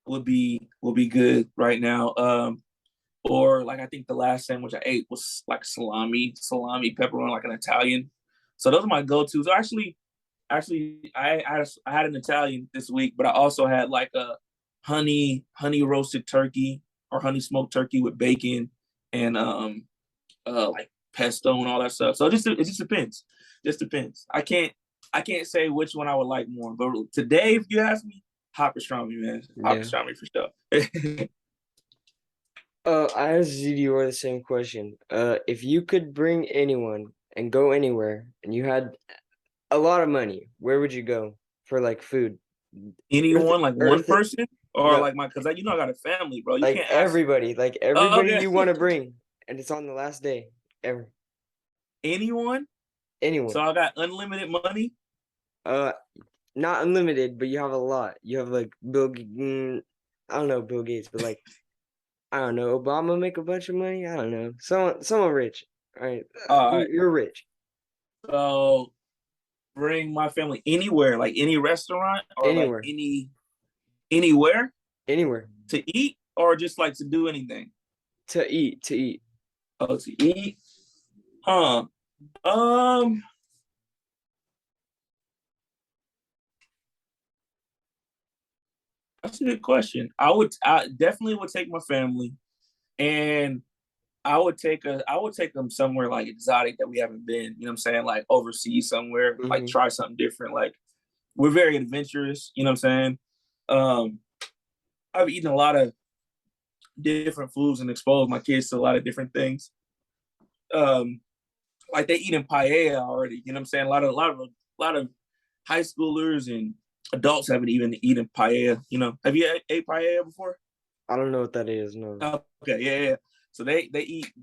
would be good right now. Or like I think the last sandwich I ate was like salami pepperoni, like an Italian. So those are my go-tos. So actually, I had an Italian this week, but I also had like a honey roasted turkey or honey smoked turkey with bacon and like pesto and all that stuff. So it just depends. Just depends. I can't say which one I would like more. But today, if you ask me, hot pastrami, man. Hot pastrami for sure. I asked Zdiorx the same question. If you could bring anyone and go anywhere and you had a lot of money, where would you go for like food? Anyone, like one person? Or like because I got a family, bro. You like can't everybody, ask... like everybody you want to bring, and it's on the last day ever. Anyone? So I got unlimited money? Not unlimited, but you have a lot. You have like I don't know Bill Gates, but like I don't know, Obama make a bunch of money. I don't know, someone rich. All right, you're rich. So bring my family anywhere, like any restaurant or anywhere. Like anywhere to eat or just like to do anything. To eat. Oh, to eat. That's a good question. I definitely would take my family, and I would take them somewhere like exotic that we haven't been. You know what I'm saying? Like overseas somewhere, like try something different. Like we're very adventurous. You know what I'm saying? I've eaten a lot of different foods and exposed my kids to a lot of different things. Like they eating paella already. You know what I'm saying? A lot of high schoolers and adults haven't even eaten paella. Have you ate paella before? I don't know what that is. No. Okay, yeah. So they eat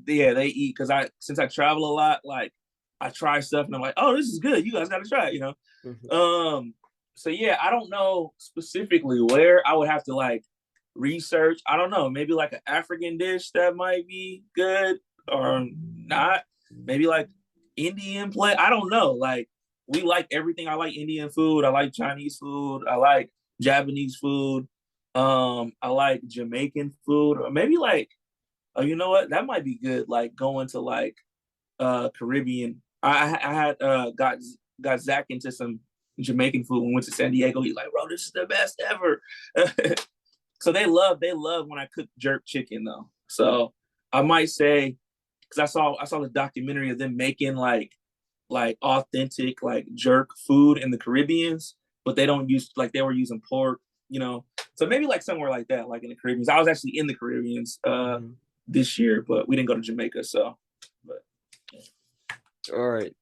because since I travel a lot, like I try stuff and I'm like, oh, this is good. You guys got to try it, So yeah, I don't know specifically where. I would have to like research. I don't know, maybe like an African dish that might be good or not. Maybe like Indian play. I don't know. Like we like everything. I like Indian food. I like Chinese food. I like Japanese food. I like Jamaican food. Or maybe like, oh, you know what? That might be good. Like going to like Caribbean. I had got Zach into some Jamaican food when we went to San Diego. He's like, bro, this is the best ever. So they love when I cook jerk chicken though. So I might say, because I saw the documentary of them making like authentic like jerk food in the Caribbeans, but they don't use like they were using pork, you know. So maybe like somewhere like that, like in the Caribbeans. I was actually in the Caribbeans this year, but we didn't go to Jamaica. So, but All right.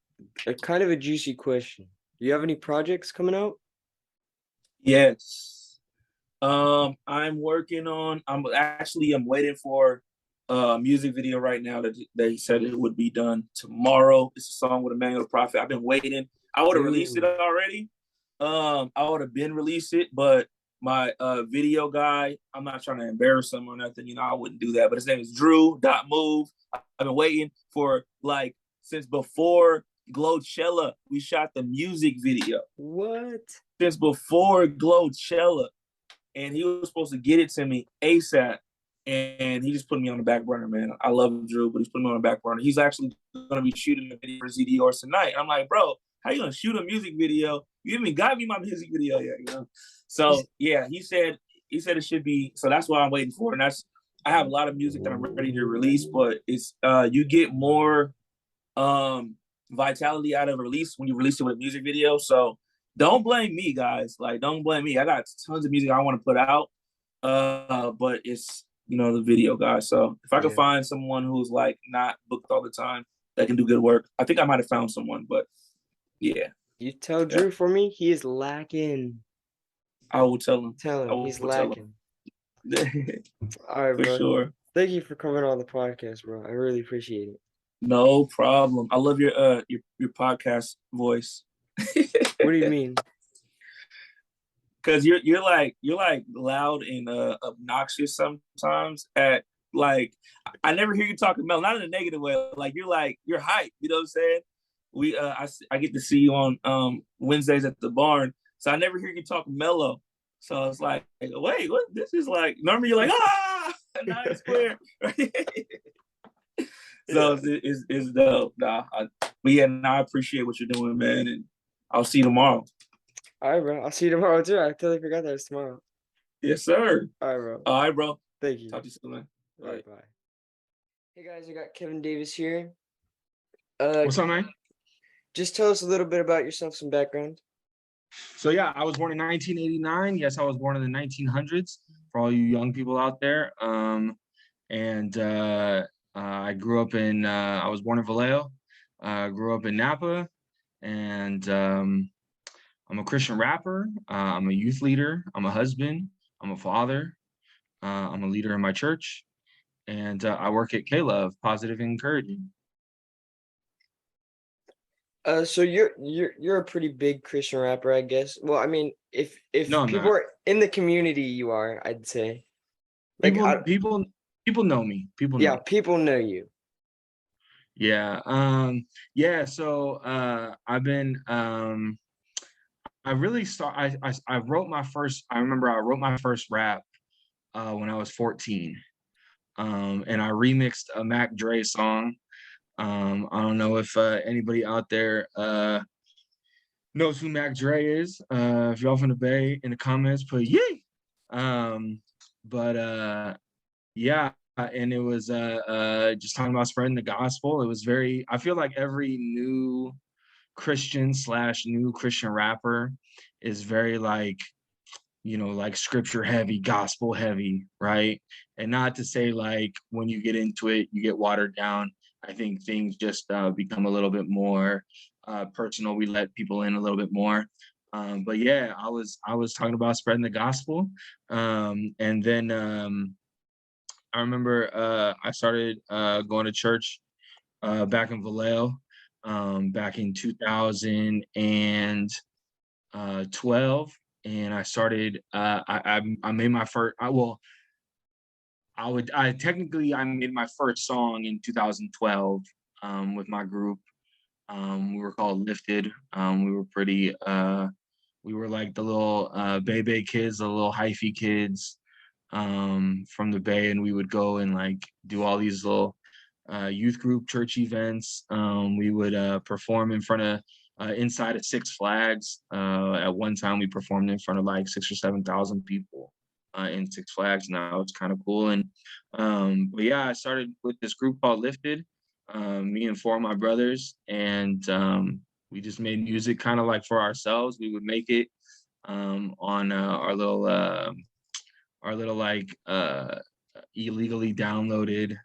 A kind of a juicy question. Do you have any projects coming out? yes. I'm working on. I'm waiting for a music video right now that they said it would be done tomorrow. It's a song with Emmanuel the Prophet. I've been waiting. I would have released it already. I would have been released it, but my video guy, I'm not trying to embarrass him or nothing. You know, I wouldn't do that. But his name is Drew.move. I've been waiting for like since before Glowchella. We shot the music video. What? Since before Glowchella. And he was supposed to get it to me ASAP. And he just put me on the back burner, man. I love Drew, but he's putting me on the back burner. He's actually going to be shooting a video for Zdiorx tonight. I'm like, bro, how you going to shoot a music video? You haven't even got me my music video yet, you know? So, yeah, he said it should be. So that's what I'm waiting for. And I have a lot of music that I'm ready to release, but it's you get more vitality out of a release when you release it with a music video. So don't blame me, guys. Like, don't blame me. I got tons of music I want to put out, but it's, you know, the video guys. So if I could find someone who's like not booked all the time that can do good work, I think I might have found someone. But yeah, You tell Drew for me, he is lacking. I will tell him. Tell him he's lacking. All right, for bro. sure. Thank you for coming on the podcast, bro. I really appreciate it. No problem. I love your podcast voice. What do you mean? Because you're like loud and obnoxious sometimes. At like, I never hear you talking mellow, not in a negative way. Like you're hype. You know what I'm saying? We I get to see you on Wednesdays at the barn, so I never hear you talk mellow. So it's like, wait, what? This is like normally you're like now it's clear. So it's dope. Nah, I appreciate what you're doing, man, and I'll see you tomorrow. All right, bro. I'll see you tomorrow too. I totally forgot that it's tomorrow. Yes, sir. All right, bro. All right, bro. Thank you. Talk to you soon, man. All right, bye. Hey guys, I got Kevin Davis here. What's up, man? Just tell us a little bit about yourself, some background. So yeah, I was born in 1989. Yes, I was born in the 1900s. For all you young people out there, I grew up in. I was born in Vallejo. Grew up in Napa, and I'm a Christian rapper. I'm a youth leader. I'm a husband. I'm a father. I'm a leader in my church, and I work at K-Love, Positive and Encouraging. So you're a pretty big Christian rapper, I guess. Well, I mean, if No, I'm people not. are in the community, you are, I'd say. Like People know me. People know. yeah, people know you. Yeah. So I've been I really start I wrote my first I remember I wrote my first rap when I was 14. And I remixed a Mac Dre song. I don't know if anybody out there knows who Mac Dre is. If y'all from the Bay, in the comments, put yay. Yeah, and it was just talking about spreading the gospel. It was very, I feel like every new Christian / new Christian rapper is very like, you know, like scripture heavy, gospel heavy, right? And not to say like when you get into it, you get watered down. I think things just become a little bit more personal. We let people in a little bit more. But yeah, I was talking about spreading the gospel. And then I remember I started going to church back in Vallejo back in 2012. And I started, I made my first, I made my first song in 2012 with my group. We were called Lifted. We were pretty we were like the little Bay kids, the little hyphy kids from the Bay, and we would go and like do all these little youth group church events. We would perform in front of inside of Six Flags. At one time, we performed in front of like 6,000 or 7,000 people in Six Flags. Now it's kind of cool. And but yeah, I started with this group called Lifted. Me and four of my brothers, and we just made music kind of like for ourselves. We would make it on our little like illegally downloaded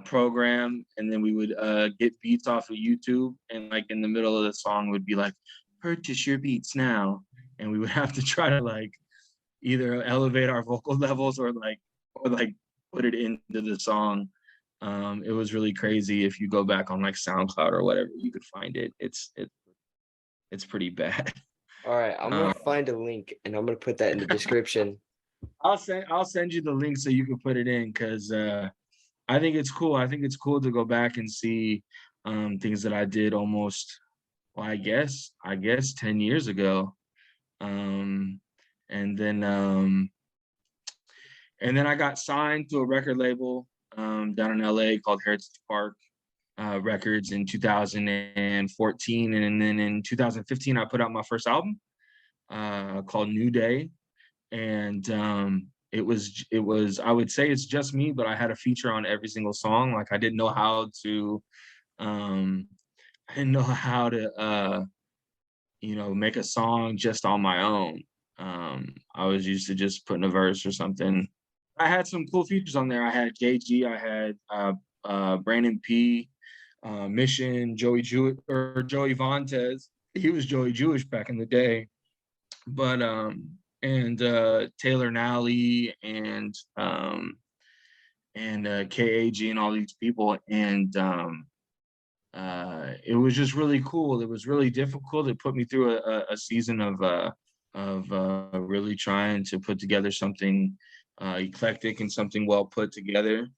program, and then we would get beats off of YouTube, and like in the middle of the song would be like, purchase your beats now, and we would have to try to like either elevate our vocal levels or like put it into the song. It was really crazy. If you go back on like SoundCloud or whatever, you could find it. It's pretty bad. All right, I'm gonna find a link and I'm gonna put that in the description. I'll send you the link so you can put it in, because I think it's cool. I think it's cool to go back and see things that I did almost, well, I guess 10 years ago. And then I got signed to a record label down in LA called Heritage Park Records in 2014, and then in 2015 I put out my first album called New Day, and it was I would say it's just me, but I had a feature on every single song. Like I didn't know how to make a song just on my own. I was used to just putting a verse or something. I had some cool features on there. I had JG, I had Brandon P, Mission, Joey Vontes. He was Joey Jewish back in the day. But and Taylor Nally and KAG and all these people, and it was just really cool. It was really difficult. It put me through a season of really trying to put together something eclectic and something well put together.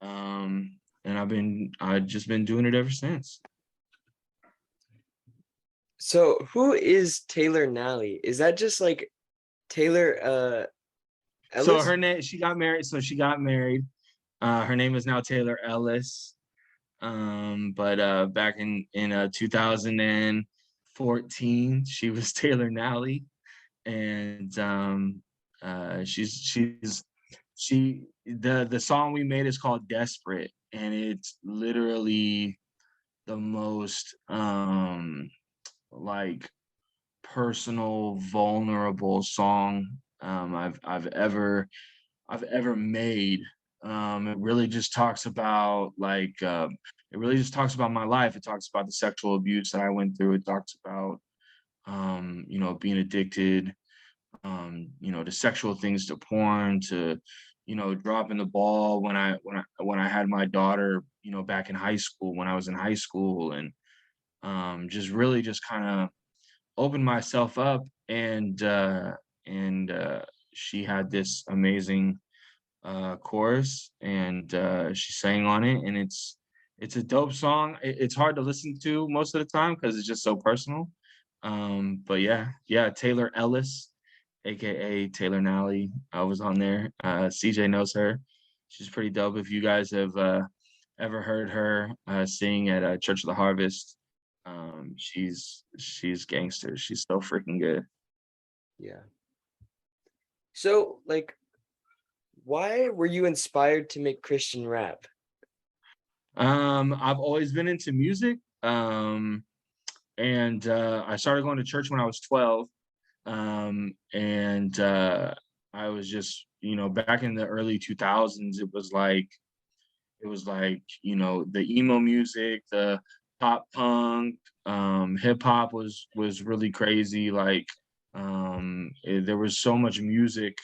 And I've just been doing it ever since. So who is Taylor Nally? Is that just like Taylor Ellis? So her name, she got married. Her name is now Taylor Ellis. But back in 2014, she was Taylor Nally, and the song we made is called Desperate, and it's literally the most like personal, vulnerable song I've ever made. It really just talks about my life. It talks about the sexual abuse that I went through. It talks about being addicted, to sexual things, to porn, to dropping the ball when I had my daughter, back in high school, when I was in high school, and just really just kind of opened myself up, and she had this amazing chorus, and she sang on it, and it's a dope song. It's hard to listen to most of the time because it's just so personal. But yeah, Taylor Ellis, aka Taylor Nally, I was on there. CJ knows her. She's pretty dope. If you guys have ever heard her sing at Church of the Harvest, she's gangster. She's so freaking good. Yeah. So like, why were you inspired to make Christian rap? I've always been into music. And I started going to church when I was 12. And I was just, back in the early 2000s, it was like, the emo music, the pop punk, hip hop was really crazy. Like, there was so much music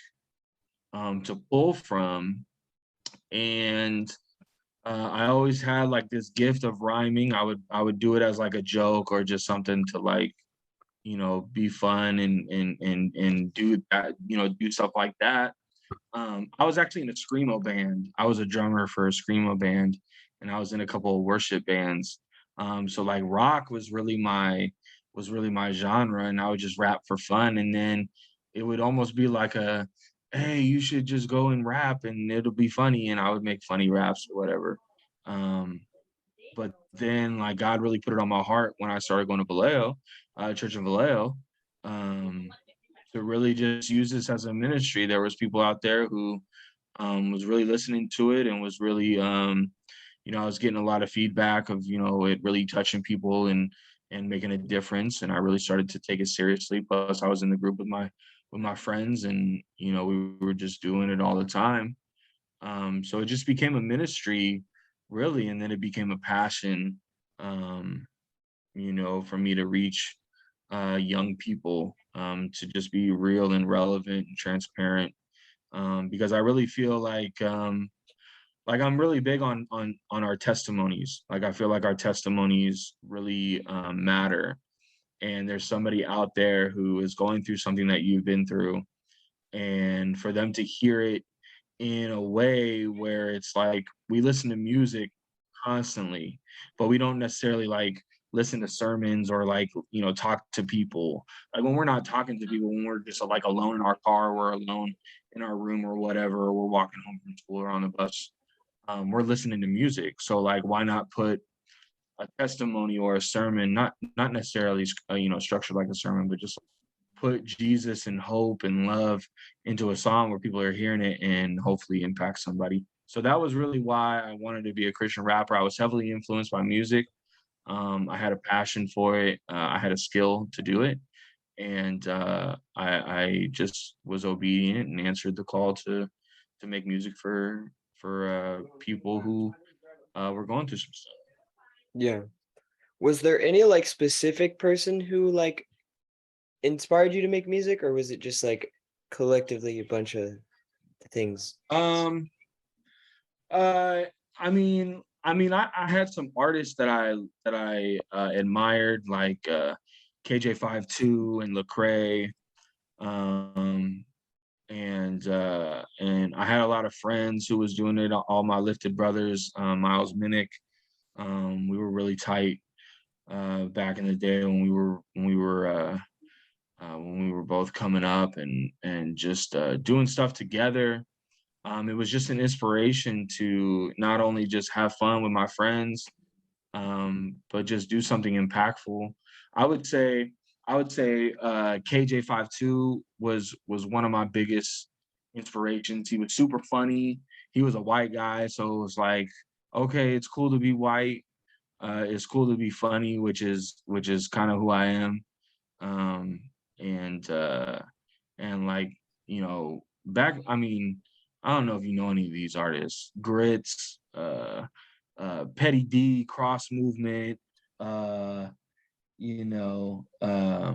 to pull from, and I always had like this gift of rhyming. I would do it as like a joke or just something to like, be fun and do that, do stuff like that. I was actually in a screamo band. I was a drummer for a screamo band, and I was in a couple of worship bands. So like rock was really my genre, and I would just rap for fun. And then it would almost be like a, hey, you should just go and rap, and it'll be funny. And I would make funny raps or whatever. Um, but then like God really put it on my heart when I started going to Vallejo, church in Vallejo. Um, to really just use this as a ministry. There was people out there who was really listening to it and was really I was getting a lot of feedback of it really touching people and making a difference, and I really started to take it seriously. Plus I was in the group with my friends, and we were just doing it all the time. So it just became a ministry really, and then it became a passion, um, for me to reach young people, to just be real and relevant and transparent, because I really feel like I'm really big on our testimonies. Like I feel like our testimonies really matter, and there's somebody out there who is going through something that you've been through, and for them to hear it in a way where it's like we listen to music constantly, but we don't necessarily like listen to sermons or like, talk to people. Like when we're not talking to people, when we're just like alone in our car, we're alone in our room or whatever, or we're walking home from school or on the bus, we're listening to music. So like, why not put a testimony or a sermon, not necessarily, structured like a sermon, but just put Jesus and hope and love into a song where people are hearing it and hopefully impact somebody. So that was really why I wanted to be a Christian rapper. I was heavily influenced by music. I had a passion for it. I had a skill to do it, and I just was obedient and answered the call to make music for people who were going through some stuff. Yeah. Was there any like specific person who like inspired you to make music, or was it just like collectively a bunch of things? Um, uh, I had some artists that I admired, like KJ 52 and Lecrae, um, and I had a lot of friends who was doing it. All my Lifted brothers, Miles Minnick, we were really tight back in the day when we were both coming up and just doing stuff together. It was just an inspiration to not only just have fun with my friends, but just do something impactful. I would say KJ 52 was one of my biggest inspirations. He was super funny. He was a white guy, so it was like, okay, it's cool to be white. It's cool to be funny, which is kind of who I am. Um, and like back. I mean, I don't know if you know any of these artists. Grits, Petty D, Cross Movement, uh, you know, uh,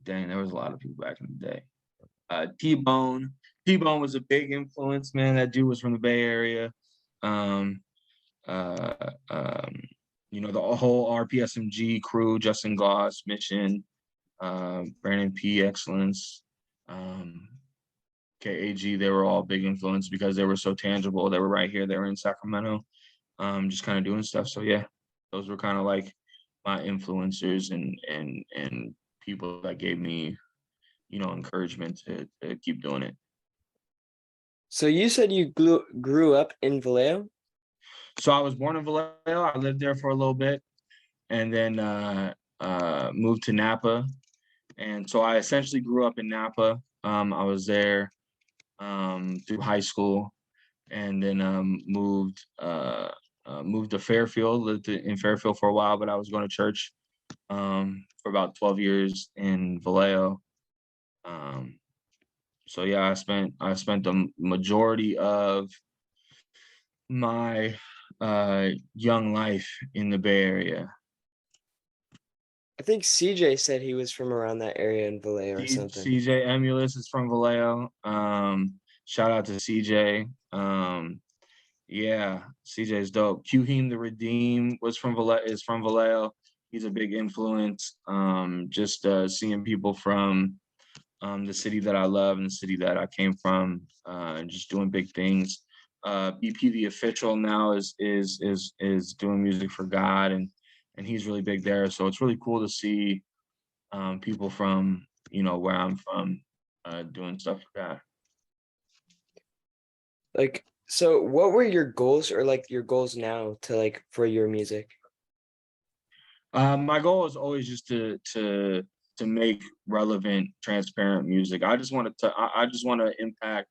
dang, there was a lot of people back in the day. T-Bone. T-Bone was a big influence, man. That dude was from the Bay Area. Um, uh, um, the whole RPSMG crew, Justin Goss, Mission, Brandon P, Excellence, um, KAG, they were all big influence because they were so tangible. They were right here. They were in Sacramento, just kind of doing stuff. So yeah, those were kind of like my influencers and people that gave me, encouragement to keep doing it. So you said you grew up in Vallejo? So I was born in Vallejo. I lived there for a little bit, and then moved to Napa. And so I essentially grew up in Napa. I was there through high school, and then moved to Fairfield. Lived in Fairfield for a while, but I was going to church for about 12 years in Vallejo. So yeah, I spent the majority of my young life in the Bay Area. I think CJ said he was from around that area in Vallejo or something. CJ Emulous is from Vallejo. Shout out to CJ. Yeah, CJ's dope. Qheem the Redeem is from Vallejo. He's a big influence. Just seeing people from the city that I love and the city that I came from, and just doing big things. BP the official now is doing music for God, and he's really big there. So it's really cool to see people from where I'm from doing stuff like that. Like, so what were your goals, or like your goals now to like for your music? My goal is always just to make relevant, transparent music. I just want to impact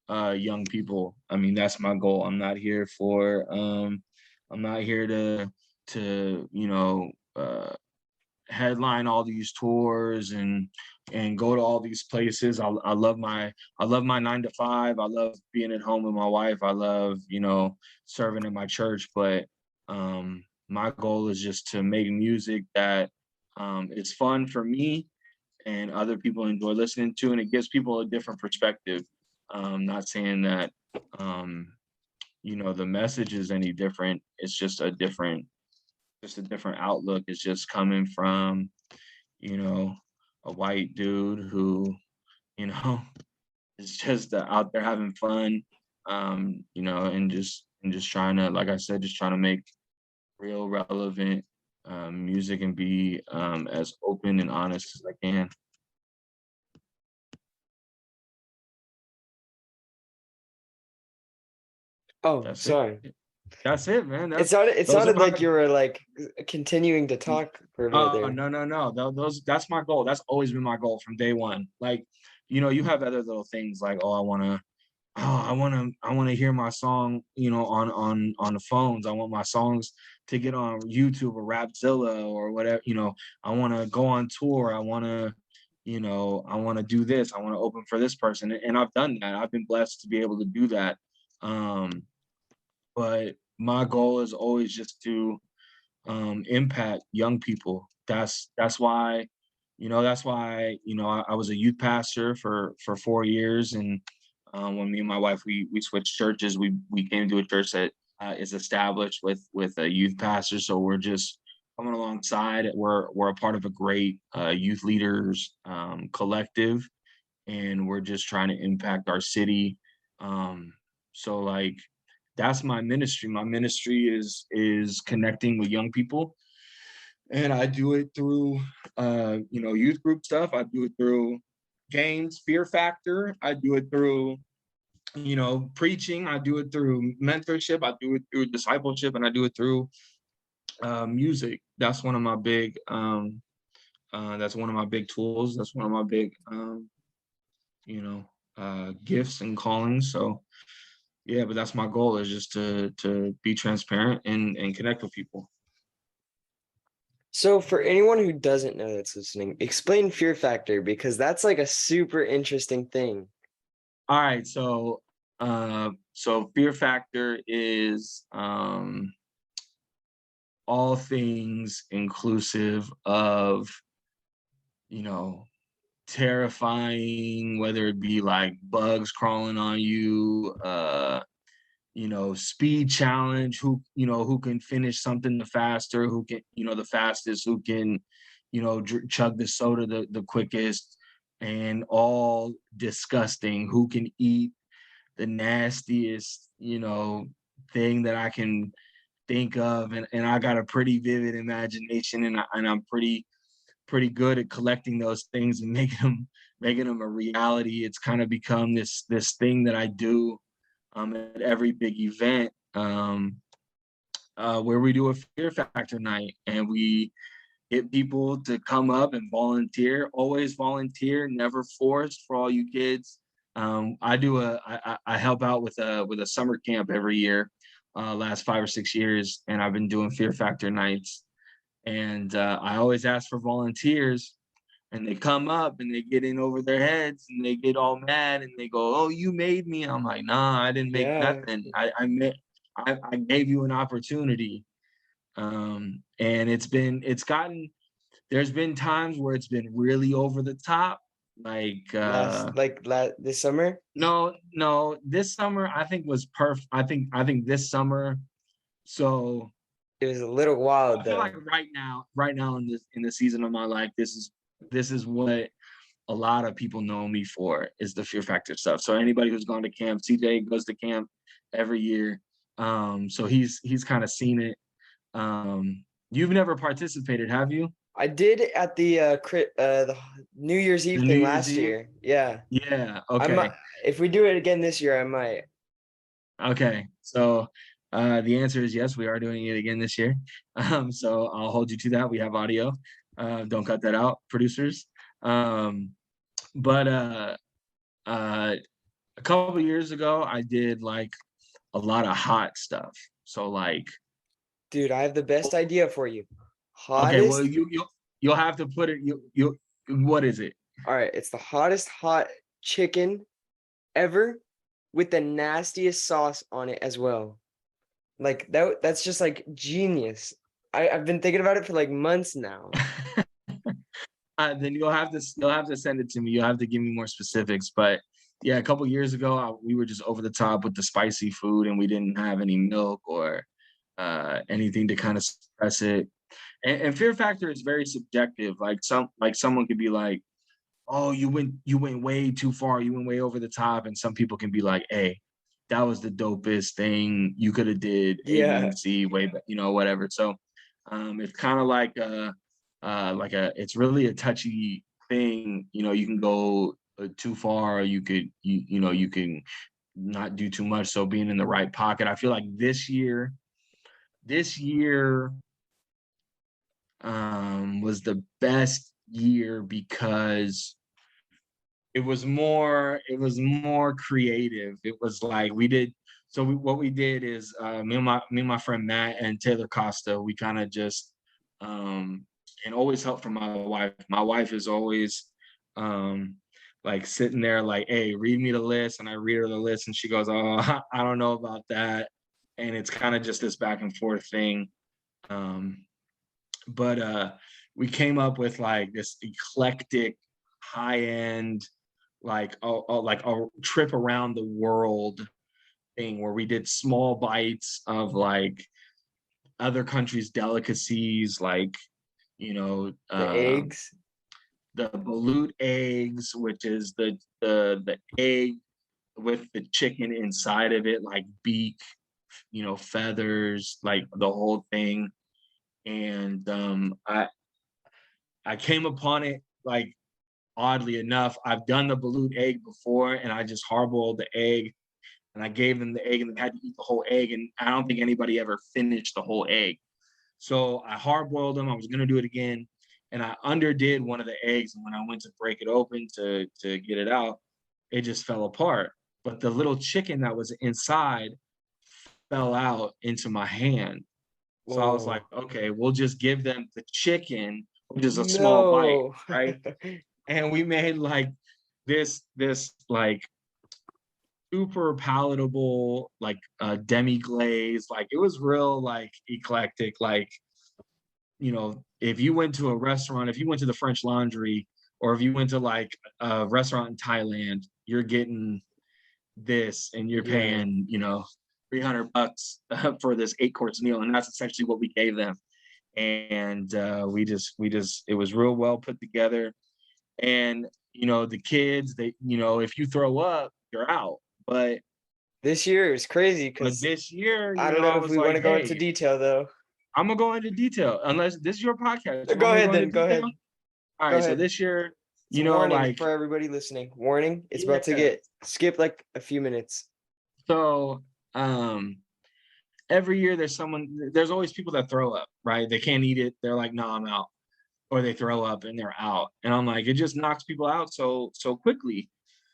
young people. I mean, that's my goal. I'm not here to headline all these tours and go to all these places. I love my 9 to 5. I love being at home with my wife. I love serving in my church, but my goal is just to make music that is fun for me and other people enjoy listening to, and it gives people a different perspective. Not saying that the message is any different. It's just a different outlook. It's just coming from a white dude who is just out there having fun, and just trying to, like I said, just trying to make real relevant music and be as open and honest as I can. Oh, That's sorry. it. That's it, man. It sounded Those are like my- you were like continuing to talk for a minute Oh, there. no. That's my goal. That's always been my goal from day one. Like, you have other little things like, I want to hear my song, on the phones. I want my songs to get on YouTube or Rapzilla or whatever. I want to go on tour. I want to do this. I want to open for this person, and I've done that. I've been blessed to be able to do that. But my goal is always just to impact young people. That's why I was a youth pastor for 4 years, and when me and my wife we switched churches, we came to a church that is established with a youth pastor. So we're just coming alongside. We're a part of a great youth leaders collective, and we're just trying to impact our city. So like that's my ministry. My ministry is connecting with young people, and I do it through youth group stuff. I do it through games, Fear Factor. I do it through preaching. I do it through mentorship. I do it through discipleship, and I do it through music. That's one of my big tools. That's one of my big gifts and callings. So yeah, but that's my goal, is just to be transparent and connect with people. So for anyone who doesn't know that's listening, explain Fear Factor, because that's like a super interesting thing. All right, so Fear Factor is all things inclusive of terrifying, whether it be like bugs crawling on you, speed challenge, who can finish something the faster, who can the fastest, who can chug the soda the quickest, and all disgusting, who can eat the nastiest thing that I can think of, and I got a pretty vivid imagination, and I'm pretty good at collecting those things and making them a reality. It's kind of become this thing that I do at every big event, where we do a Fear Factor night, and we get people to come up and volunteer. Always volunteer, never forced, for all you kids. I help out with a summer camp every year, last 5 or 6 years, and I've been doing Fear Factor nights. And I always ask for volunteers, and they come up and they get in over their heads and they get all mad and they go, "Oh, you made me." I'm like, "Nah, I didn't make nothing. I gave you an opportunity." And there's been times where it's been really over the top. Like This summer? no, this summer I think was perfect. I think this summer. So It was a little wild I feel though. like right now in the season of my life, this is what a lot of people know me for is the Fear Factor stuff. So anybody who's gone to camp, CJ goes to camp every year. So he's kind of seen it. You've never participated, have you? I did at the New Year's Eve The New thing Year's last Eve? year. Yeah. Yeah. I Okay. might, if we do it again this year, I might. Okay. So the answer is yes, we are doing it again this year. So I'll hold you to that. We have audio. Don't cut that out, producers. But a couple of years ago, I did like a lot of hot stuff. So like, Dude, I have the best idea for you. okay, well Hottest. you'll have to put it. You what is it? All right, it's the hottest hot chicken ever with the nastiest sauce on it as well. Like that's just like genius. I've been thinking about it for like months now. Then you'll have to send it to me. You'll have to give me more specifics. But yeah, a couple years ago, we were just over the top with the spicy food, and we didn't have any milk or anything to kind of suppress it. And fear factor is very subjective. Like someone could be like, "Oh, you went way too far. You went way over the top," and some people can be like, "Hey, that was the dopest thing you could have did. A, B, Yeah. and C, way, whatever." So it's kind of like it's really a touchy thing. You can go too far, or you can not do too much. So being in the right pocket, I feel like this year was the best year because it was more creative. It was like what we did is me and my friend Matt and Taylor Costa, we kind of just and always help from my wife. My wife is always like sitting there like, "Hey, read me the list," and I read her the list and she goes, "Oh, I don't know about that." And it's kind of just this back and forth thing. But we came up with like this eclectic, high-end, like a trip around the world thing where we did small bites of like other countries' delicacies, like The eggs. the balut eggs, which is the egg with the chicken inside of it, like beak, feathers, like the whole thing. And I came upon it like oddly enough. I've done the balut egg before, and I just hard-boiled the egg, and I gave them the egg, and they had to eat the whole egg. And I don't think anybody ever finished the whole egg. So I hard-boiled them. I was gonna do it again, and I underdid one of the eggs. And when I went to break it open to get it out, it just fell apart. But the little chicken that was inside fell out into my hand. So I was like, Whoa. okay, we'll just give them the chicken, which is a small bite, No. right? And we made like this like super palatable, like demi glaze. Like it was real like eclectic. Like, if you went to a restaurant, if you went to the French Laundry, or if you went to like a restaurant in Thailand, you're getting this and you're Yeah. paying, $300 for this 8-course meal. And that's essentially what we gave them. And we just it was real well put together. And the kids, they, if you throw up, you're out. But This year is crazy because this year, I don't I know if was we want to like, go into hey, detail though. I'm gonna go into detail unless this is your podcast. You Go want me to ahead then. into Go ahead. detail? All Go right. So ahead. this year, It's a warning like, for everybody listening. Warning, it's about to yeah. get skipped like a few minutes. So every year there's always people that throw up, right? They can't eat it. They're like, no, I'm out. Or they throw up and they're out. And I'm like, it just knocks people out so quickly.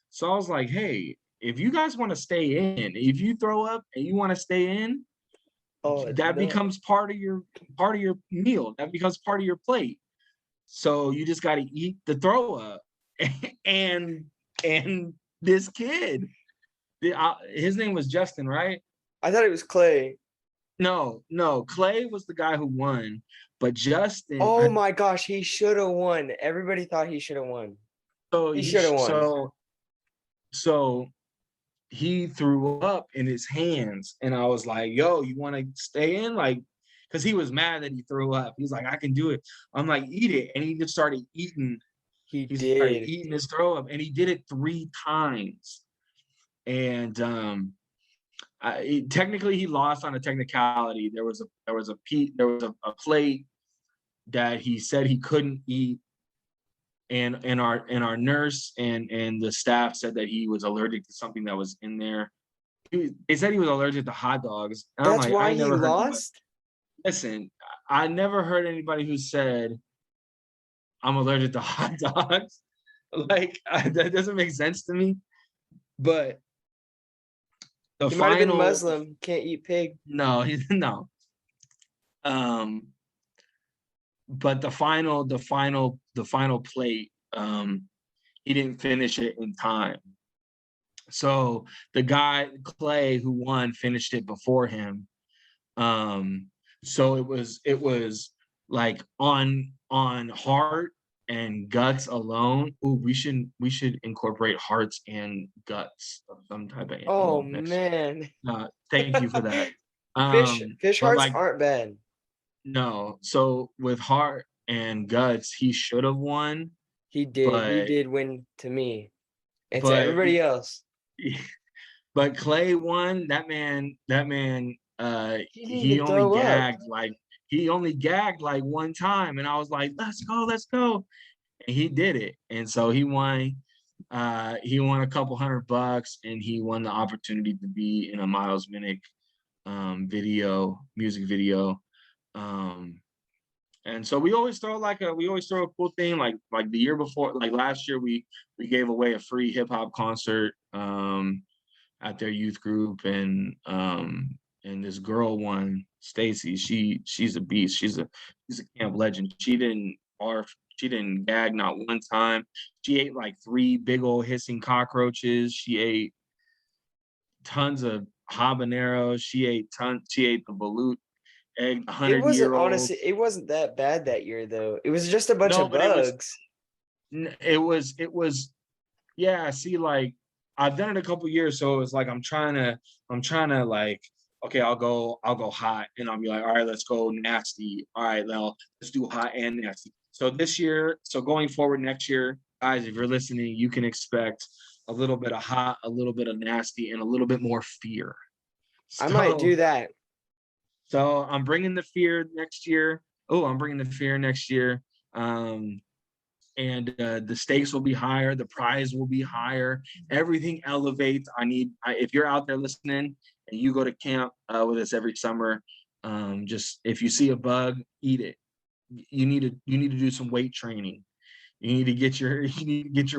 So I was like, hey, if you guys want to stay in, if you throw up and you want to stay in, Oh that no. becomes part of your meal. That becomes part of your plate. So you just got to eat the throw up. and this kid, his name was Justin, right? I thought it was Clay. No, Clay was the guy who won, but Justin. Oh my gosh, he should have won. Everybody thought he should have won. So He should have won. So he threw up in his hands, and I was like, "Yo, you want to stay in?" Like, because he was mad that he threw up. He's like, "I can do it." I'm like, "Eat it," and he just started eating He He started did. eating his throw up, and he did it 3 times. And technically he lost on a technicality. There was a plate that he said he couldn't eat, and our nurse and the staff said that he was allergic to something that was in there. They said he was allergic to hot dogs. And I'm That's like, why I he never heard anybody. lost? Listen, I never heard anybody who said I'm allergic to hot dogs. Like that doesn't make sense to me. But the He might have been final, Muslim, can't eat pig. no, no. But the final plate, he didn't finish it in time. So the guy Clay who won finished it before him. So it was like on heart and guts alone. Ooh, we should incorporate hearts and guts of some type of Oh animal next year. man. Thank you for that. Fish But hearts like, aren't bad. no, so with heart and guts, he should have won, He did. He but did win to me and to but everybody else. but Clay won. That man, He didn't he even only throw up. gagged like one time, and I was like, let's go. And he did it, and so he won. He won a couple $100, and he won the opportunity to be in a Miles Minnick music video. And so we always throw a cool thing, like the year before, like last year we gave away a free hip hop concert at their youth group, and this girl won, Stacy. She's a beast. She's a camp legend. She didn't barf. She didn't gag not one time. She ate like 3 big old hissing cockroaches. She ate tons of habaneros. She ate the balut egg, It wasn't 100-year-old. honestly, it wasn't that bad that year though. It was just a bunch No, of but bugs. it was yeah. See, like I've done it a couple years, so it's like I'm trying to like, okay, I'll go hot, and I'll be like, all right, let's go nasty. All right, now let's do hot and nasty. So this year, so going forward next year, guys, if you're listening, you can expect a little bit of hot, a little bit of nasty, and a little bit more fear. I might do So that. so I'm bringing the fear next year. Oh, I'm bringing the fear next year. And the stakes will be higher. The prize will be higher. Everything elevates. If you're out there listening and you go to camp with us every summer, just if you see a bug, eat it. You need to do some weight training. You need to get your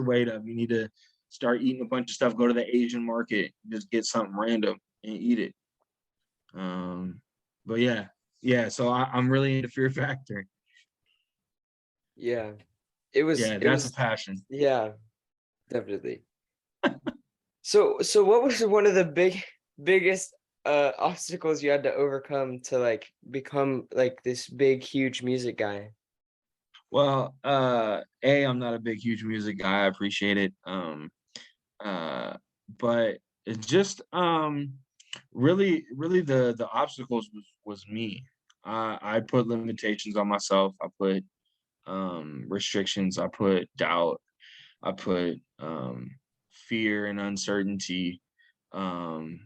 weight up. You need to start eating a bunch of stuff. Go to the Asian market, just get something random and eat it. But yeah. So I'm really into Fear Factor. Yeah. It was That's a passion. yeah, definitely. So what was one of the biggest obstacles you had to overcome to like become like this big huge music guy? Well, I'm not a big, huge music guy. I appreciate it. But it's just really the obstacles was me. I put limitations on myself. I put restrictions. I put doubt. I put fear and uncertainty in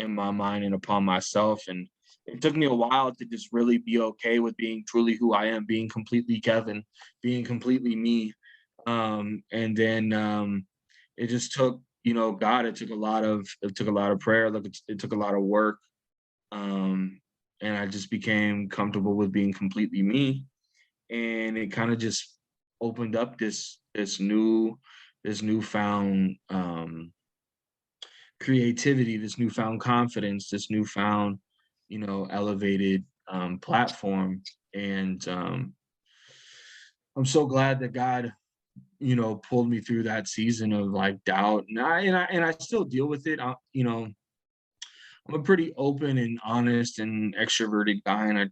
my mind and upon myself. And it took me a while to just really be okay with being truly who I am, being completely Kevin, being completely me. And then it just took, God, it took a lot of prayer. Look, it took a lot of work. And I just became comfortable with being completely me. And it kind of just opened up this newfound creativity, this newfound confidence, this newfound, elevated platform. And I'm so glad that God, pulled me through that season of like doubt, and I still deal with it. I'm a pretty open and honest and extroverted guy, and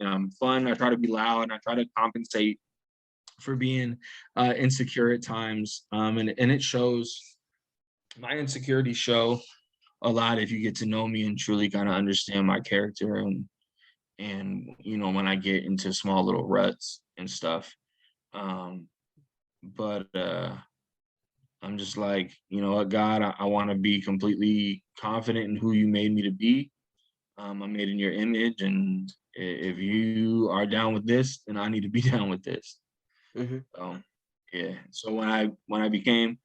I'm fun. I try to be loud, and I try to compensate for being insecure at times. And it shows. My insecurities show a lot if you get to know me and truly kind of understand my character, and when I get into small little ruts and stuff. but I'm just like, you know what, God, I want to be completely confident in who you made me to be. I'm made in your image, and if you are down with this, then I need to be down with this. Hmm. Yeah. So when I became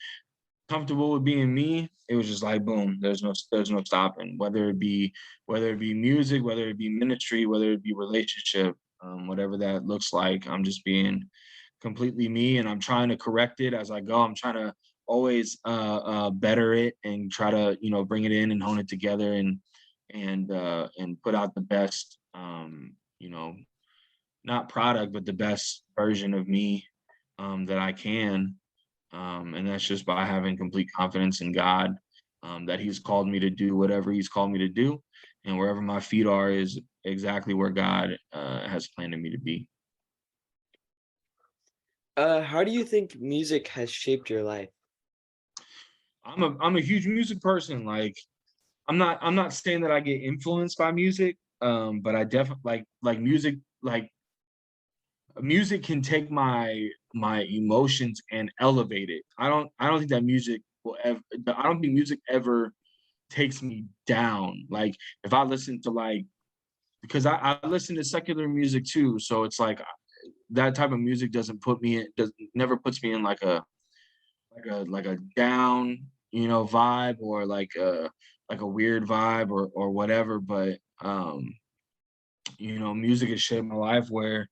comfortable with being me, it was just like boom, there's no stopping. Whether it be music, whether it be ministry, whether it be relationship, whatever that looks like, I'm just being completely me, and I'm trying to correct it as I go. I'm trying to always better it and try to, you know, bring it in and hone it together and put out the best, you know, not product, but the best version of me that I can. And that's just by having complete confidence in God, that He's called me to do whatever He's called me to do. And wherever my feet are is exactly where God has planned me to be. How do you think music has shaped your life? I'm a huge music person. Like I'm not saying that I get influenced by music, but I definitely like music. Like music can take my emotions and elevate it. I don't think that music will ever. I don't think music ever takes me down. Like if I listen to like because I listen to secular music too, so it's like that type of music doesn't put me in does never puts me in like a down, you know, vibe or like a weird vibe or whatever. But you know, music has shaped my life where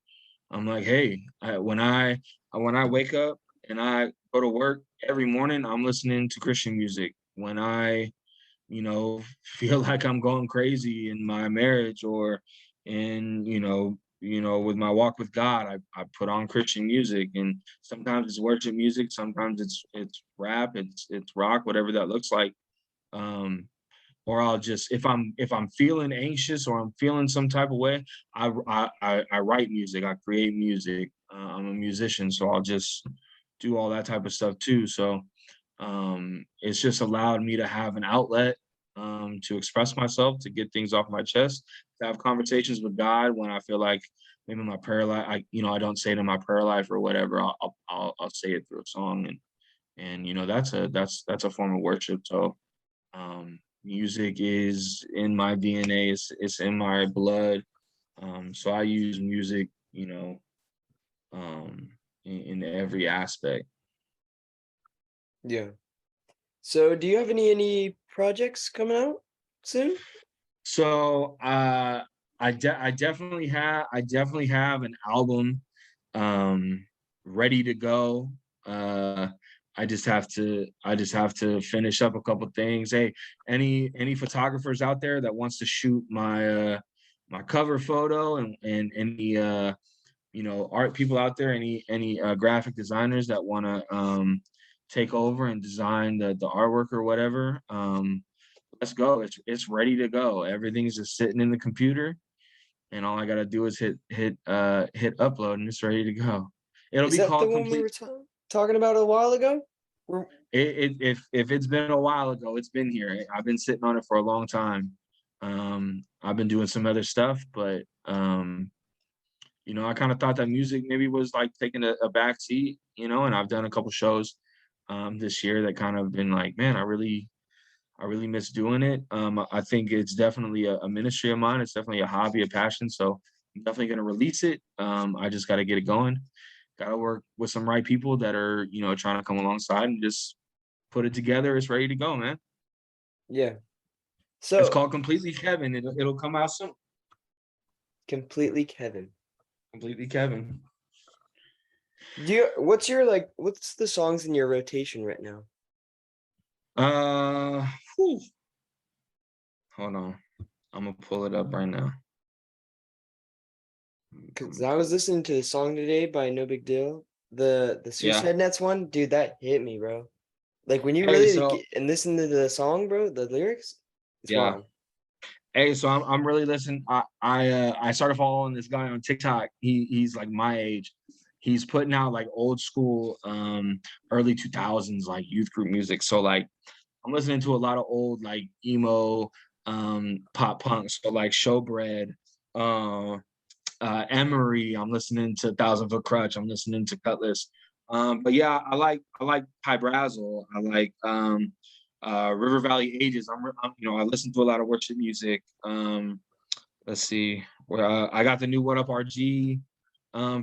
I'm like, hey, when I wake up and I go to work every morning, I'm listening to Christian music. When I, you know, feel like I'm going crazy in my marriage or in, with my walk with God, I put on Christian music. And sometimes it's worship music, sometimes it's rap, it's rock, whatever that looks like. Um, or I'll just if I'm feeling anxious or I'm feeling some type of way, I write music, I create music. I'm a musician, so I'll just do all that type of stuff too. So it's just allowed me to have an outlet to express myself, to get things off my chest, to have conversations with God when I feel like maybe my prayer life, I don't say it in my prayer life or whatever. I'll say it through a song, and that's a form of worship. So music is in my DNA. It's in my blood. So I use music, um, in every aspect. Yeah. So, do you have any projects coming out soon? So I definitely have an album ready to go. Uh, I just have to finish up a couple things. Hey, any photographers out there that wants to shoot my cover photo and any art people out there, any graphic designers that want to take over and design the artwork or whatever, let's go. It's ready to go. Everything's just sitting in the computer, and all I gotta do is hit upload, and it's ready to go. It'll Is be that the called one we complete. were talking about a while ago? If it's been a while ago, it's been here. I've been sitting on it for a long time. I've been doing some other stuff, but I kind of thought that music maybe was like taking a back seat, and I've done a couple shows this year that kind of been like, man, I really miss doing it. I think it's definitely a ministry of mine. It's definitely a hobby, a passion. So I'm definitely going to release it. I just got to get it going. Got to work with some right people that are, trying to come alongside and just put it together. It's ready to go, man. Yeah. It's So, called Completely Kevin. It'll come out soon. completely Kevin. Completely Kevin. What's the songs in your rotation right now? Whew. Hold on. I'm gonna pull it up right now. Because I was listening to a song today by No Big Deal, the Yeah. Suicide Nets one, dude, that hit me, bro. Like when you Hey, really so get and listen to the song, bro, the lyrics, it's yeah. wild. Hey, so I'm really listening. I started following this guy on TikTok. He's like my age. He's putting out like old school, early 2000s like youth group music. So like I'm listening to a lot of old like emo, pop punk. So like Showbread, Emery. I'm listening to Thousand Foot Crutch. I'm listening to Cutlass. But yeah, I like Pybrazzle. I like River Valley Ages. I listen to a lot of worship music. Let's see, where I got the new What Up RG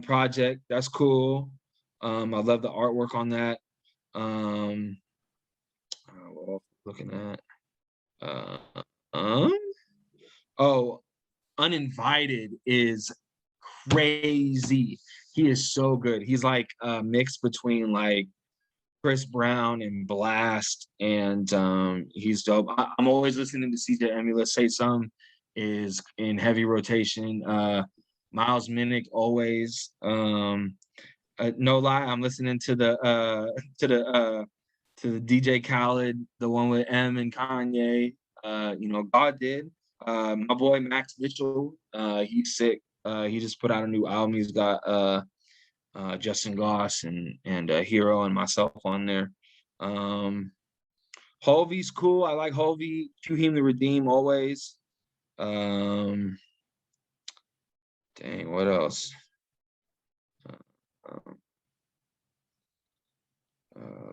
project. That's cool. I love the artwork on that. What else looking at? Oh, Uninvited is crazy. He is so good. He's like a mix between like Chris Brown and Blast, and he's dope. I'm always listening to CJ Emulous. Say Some is in heavy rotation. Miles Minnick always. No lie, I'm listening to the DJ Khaled, the one with M and Kanye. God did. My boy Max Mitchell, he's sick. He just put out a new album. He's got Justin Goss and Hero and myself on there. Hovey's cool. I like Hovey. Cue Him to Redeem always. Dang, what else?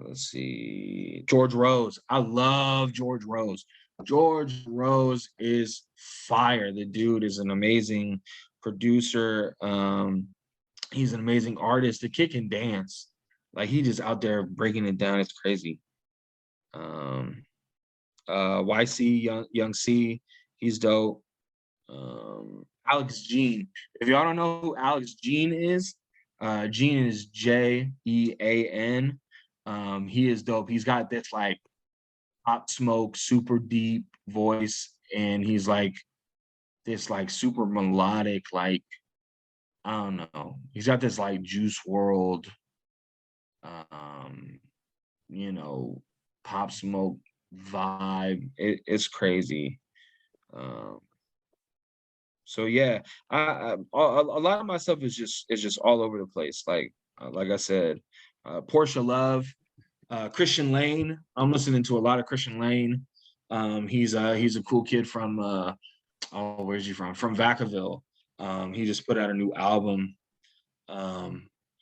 Let's see. George Rose. I love George Rose. George Rose is fire. The dude is an amazing producer. He's an amazing artist. The kid can dance. Like he just out there breaking it down. It's crazy. YC Young C, he's dope. Alex Jean. If y'all don't know who Alex Jean is Jean. He is dope. He's got this like Pop Smoke, super deep voice, and he's like this like super melodic, like I don't know. He's got this like Juice World, Pop Smoke vibe. It's crazy. So yeah, a lot of my stuff is just all over the place. Like I said, Portia Love, Christian Lane. I'm listening to a lot of Christian Lane. He's a cool kid from where's he from? From Vacaville. He just put out a new album.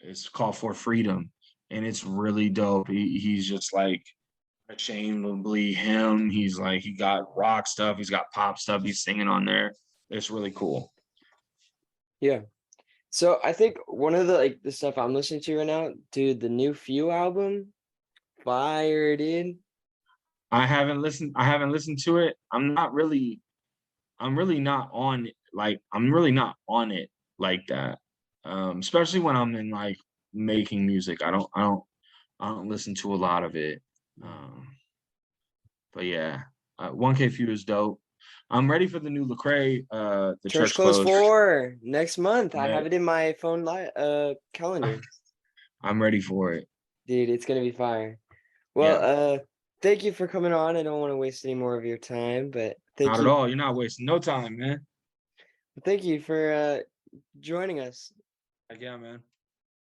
It's called For Freedom, and it's really dope. He's just like ashamedly him. He's like he got rock stuff, he's got pop stuff, he's singing on there. It's really cool. Yeah. So I think one of the stuff I'm listening to right now, dude, the new Few album, fire, dude. I haven't listened to it. I'm really not on it like that. Especially when I'm in like making music. I don't listen to a lot of it. But yeah, 1K Few is dope. I'm ready for the new Lecrae. The Church Close 4 next month. I have it in my phone calendar. I'm ready for it. Dude, it's gonna be fire. Well, thank you for coming on. I don't want to waste any more of your time, but Not at all. You're not wasting no time, man. Thank you for joining us. Yeah, man.